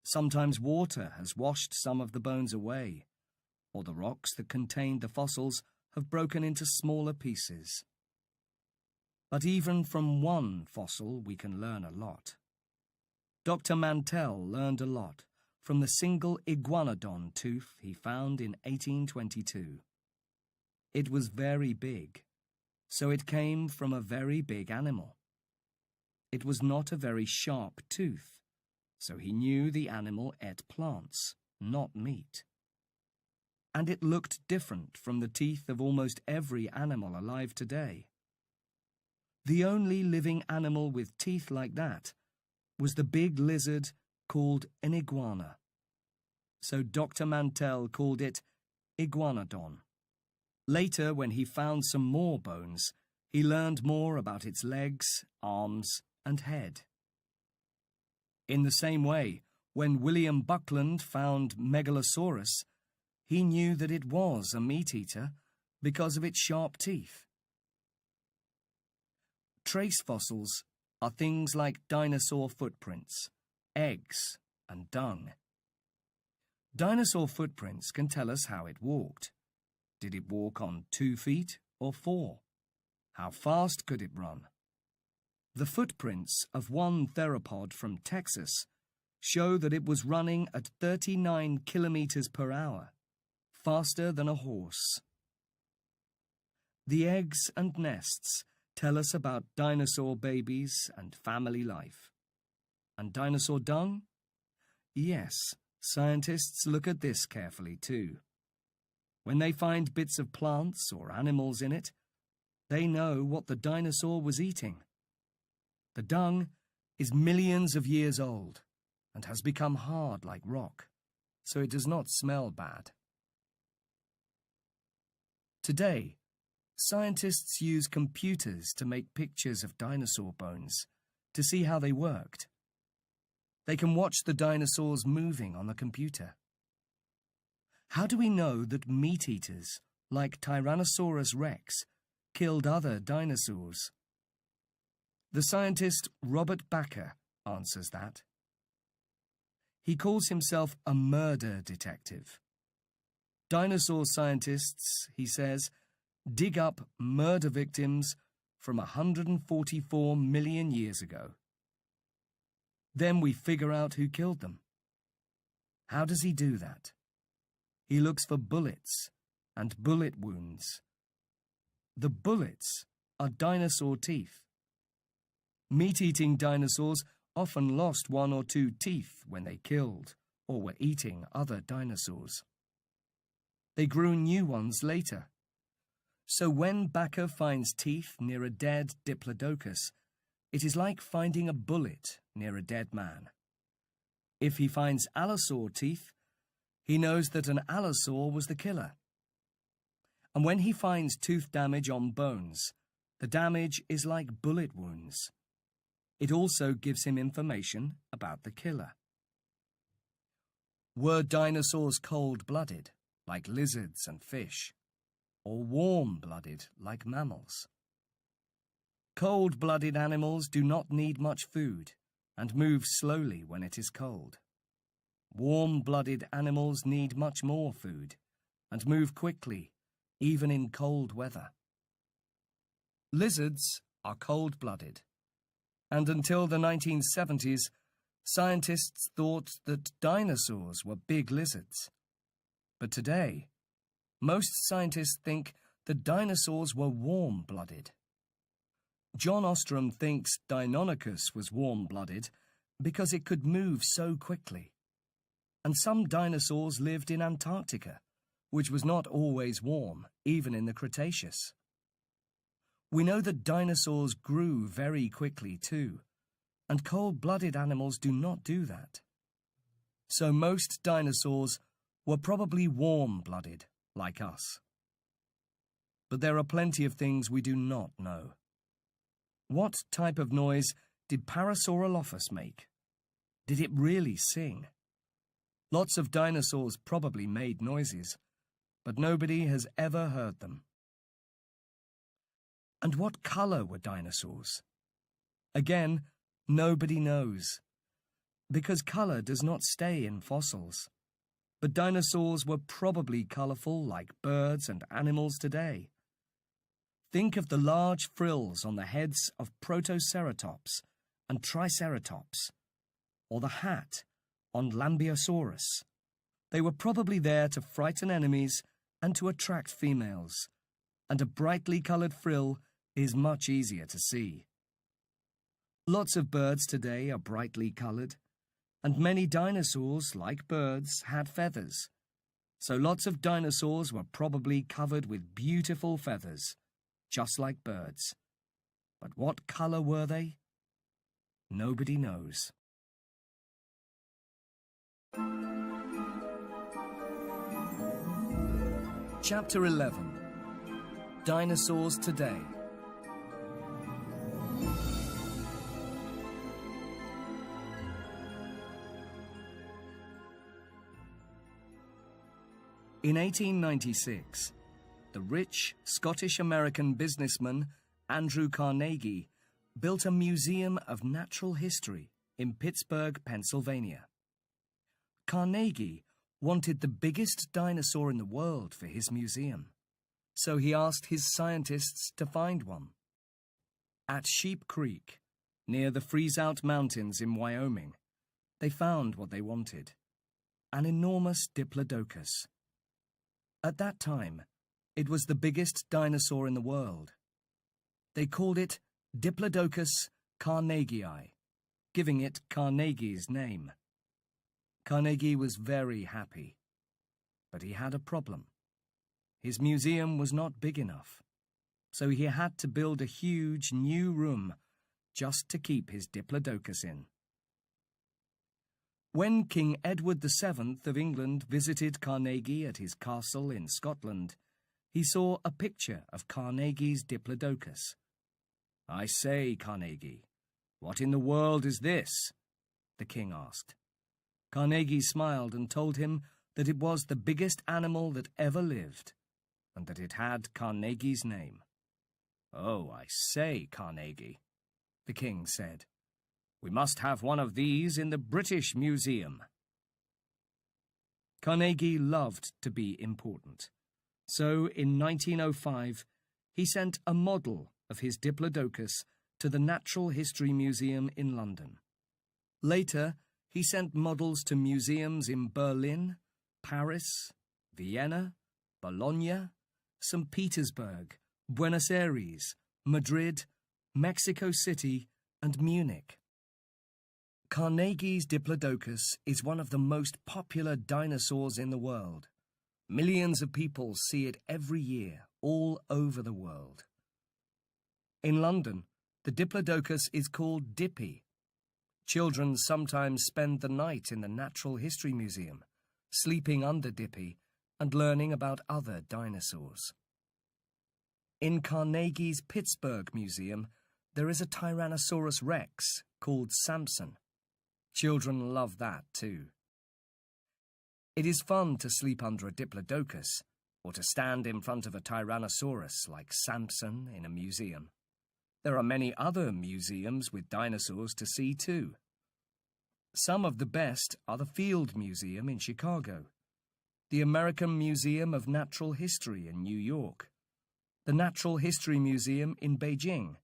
Sometimes water has washed some of the bones away, or the rocks that contained the fossils have broken into smaller pieces. But even from one fossil we can learn a lot. Dr. Mantell learned a lot from the single iguanodon tooth he found in 1822. It was very big, so it came from a very big animal. It was not a very sharp tooth, so he knew the animal ate plants, not meat. And it looked different from the teeth of almost every animal alive today. The only living animal with teeth like that was the big lizard called an iguana. So Dr. Mantell called it iguanodon. Later, when he found some more bones, he learned more about its legs, arms, and head. In the same way, when William Buckland found Megalosaurus, he knew that it was a meat-eater because of its sharp teeth. Trace fossils are things like dinosaur footprints, eggs, and dung. Dinosaur footprints can tell us how it walked. Did it walk on 2 feet or 4? How fast could it run? The footprints of one theropod from Texas show that it was running at 39 kilometers per hour, faster than a horse. The eggs and nests tell us about dinosaur babies and family life. And dinosaur dung? Yes, scientists look at this carefully too. When they find bits of plants or animals in it, they know what the dinosaur was eating. The dung is millions of years old and has become hard like rock, so it does not smell bad. Today, scientists use computers to make pictures of dinosaur bones to see how they worked. They can watch the dinosaurs moving on the computer. How do we know that meat-eaters, like Tyrannosaurus rex, killed other dinosaurs? The scientist Robert Bakker answers that. He calls himself a murder detective. Dinosaur scientists, he says, dig up murder victims from 144 million years ago. Then we figure out who killed them. How does he do that? He looks for bullets and bullet wounds. The bullets are dinosaur teeth. Meat-eating dinosaurs often lost one or two teeth when they killed or were eating other dinosaurs. They grew new ones later. So when Bakker finds teeth near a dead Diplodocus, it is like finding a bullet near a dead man. If he finds allosaur teeth, he knows that an allosaur was the killer. And when he finds tooth damage on bones, the damage is like bullet wounds. It also gives him information about the killer. Were dinosaurs cold-blooded, like lizards and fish, or warm-blooded, like mammals? Cold-blooded animals do not need much food and move slowly when it is cold. Warm-blooded animals need much more food and move quickly, even in cold weather. Lizards are cold-blooded, and until the 1970s, scientists thought that dinosaurs were big lizards. But today, most scientists think that dinosaurs were warm-blooded. John Ostrom thinks Deinonychus was warm-blooded because it could move so quickly. And some dinosaurs lived in Antarctica, which was not always warm, even in the Cretaceous. We know that dinosaurs grew very quickly too, and cold-blooded animals do not do that. So most dinosaurs were probably warm-blooded, like us. But there are plenty of things we do not know. What type of noise did Parasaurolophus make? Did it really sing? Lots of dinosaurs probably made noises, but nobody has ever heard them. And what color were dinosaurs? Again, nobody knows, because color does not stay in fossils. But dinosaurs were probably colorful like birds and animals today. Think of the large frills on the heads of Protoceratops and Triceratops, or the hat on Lambeosaurus. They were probably there to frighten enemies and to attract females, and a brightly colored frill is much easier to see. Lots of birds today are brightly colored, and many dinosaurs, like birds, had feathers. So lots of dinosaurs were probably covered with beautiful feathers, just like birds. But what color were they? Nobody knows. Chapter 11. Dinosaurs Today. In 1896, the rich Scottish-American businessman Andrew Carnegie built a museum of natural history in Pittsburgh, Pennsylvania. Carnegie wanted the biggest dinosaur in the world for his museum, so he asked his scientists to find one. At Sheep Creek, near the Freeze-Out Mountains in Wyoming, They found what they wanted, an enormous diplodocus. At that time, it was the biggest dinosaur in the world. They called it Diplodocus carnegii, giving it Carnegie's name. Carnegie was very happy, but he had a problem. His museum was not big enough, so he had to build a huge new room just to keep his Diplodocus in. When King Edward VII of England visited Carnegie at his castle in Scotland, he saw a picture of Carnegie's Diplodocus. "I say, Carnegie, what in the world is this?" the king asked. Carnegie smiled and told him that it was the biggest animal that ever lived, and that it had Carnegie's name. "Oh, I say, Carnegie," the king said, "we must have one of these in the British Museum." Carnegie loved to be important, so in 1905 he sent a model of his Diplodocus to the Natural History Museum in London. Later, he sent models to museums in Berlin, Paris, Vienna, Bologna, St. Petersburg, Buenos Aires, Madrid, Mexico City, and Munich. Carnegie's Diplodocus is one of the most popular dinosaurs in the world. Millions of people see it every year, all over the world. In London, the Diplodocus is called Dippy. Children sometimes spend the night in the Natural History Museum, sleeping under Dippy and learning about other dinosaurs. In Carnegie's Pittsburgh Museum, there is a Tyrannosaurus Rex called Samson. Children love that too. It is fun to sleep under a Diplodocus or to stand in front of a Tyrannosaurus like Samson in a museum. There are many other museums with dinosaurs to see too. Some of the best are the Field Museum in Chicago, the American Museum of Natural History in New York, the Natural History Museum in Beijing,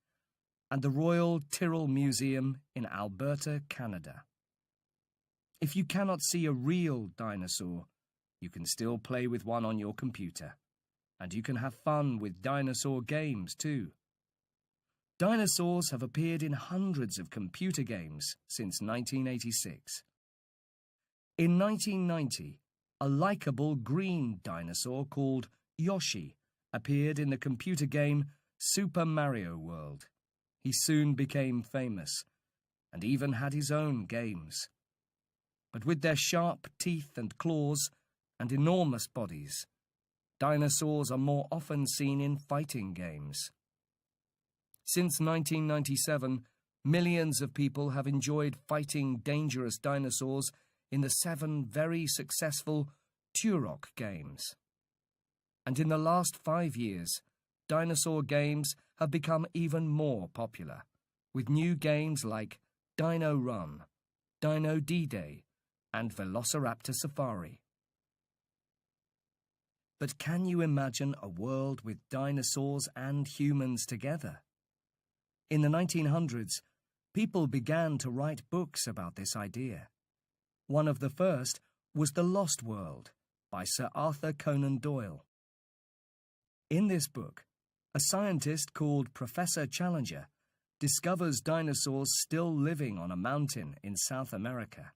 and the Royal Tyrrell Museum in Alberta, Canada. If you cannot see a real dinosaur, you can still play with one on your computer, and you can have fun with dinosaur games too. Dinosaurs have appeared in hundreds of computer games since 1986. In 1990, a likable green dinosaur called Yoshi appeared in the computer game Super Mario World. He soon became famous, and even had his own games. But with their sharp teeth and claws and enormous bodies, dinosaurs are more often seen in fighting games. Since 1997, millions of people have enjoyed fighting dangerous dinosaurs in the 7 very successful Turok games. And in the last 5 years, dinosaur games have become even more popular, with new games like Dino Run, Dino D-Day, and Velociraptor Safari. But can you imagine a world with dinosaurs and humans together? In the 1900s, people began to write books about this idea. One of the first was The Lost World by Sir Arthur Conan Doyle. In this book, a scientist called Professor Challenger discovers dinosaurs still living on a mountain in South America.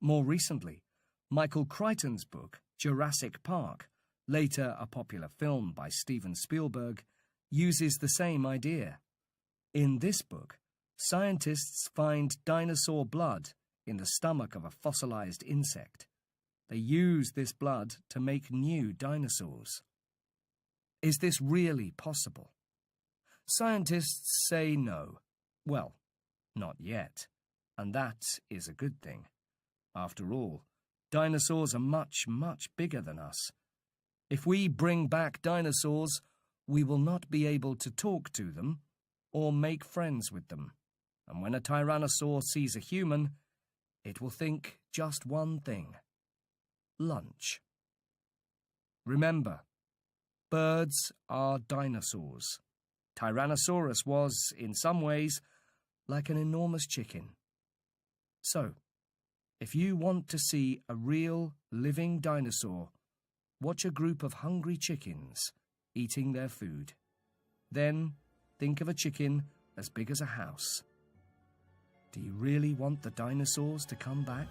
More recently, Michael Crichton's book, Jurassic Park, later a popular film by Steven Spielberg, uses the same idea. In this book, scientists find dinosaur blood in the stomach of a fossilized insect. They use this blood to make new dinosaurs. Is this really possible? Scientists say no. Well, not yet. And that is a good thing. After all, dinosaurs are much, much bigger than us. If we bring back dinosaurs, we will not be able to talk to them or make friends with them. And when a tyrannosaur sees a human, it will think just one thing: lunch. Remember, birds are dinosaurs. Tyrannosaurus was, in some ways, like an enormous chicken. So, If you want to see a real, living dinosaur, watch a group of hungry chickens eating their food. Then think of a chicken as big as a house. Do you really want the dinosaurs to come back?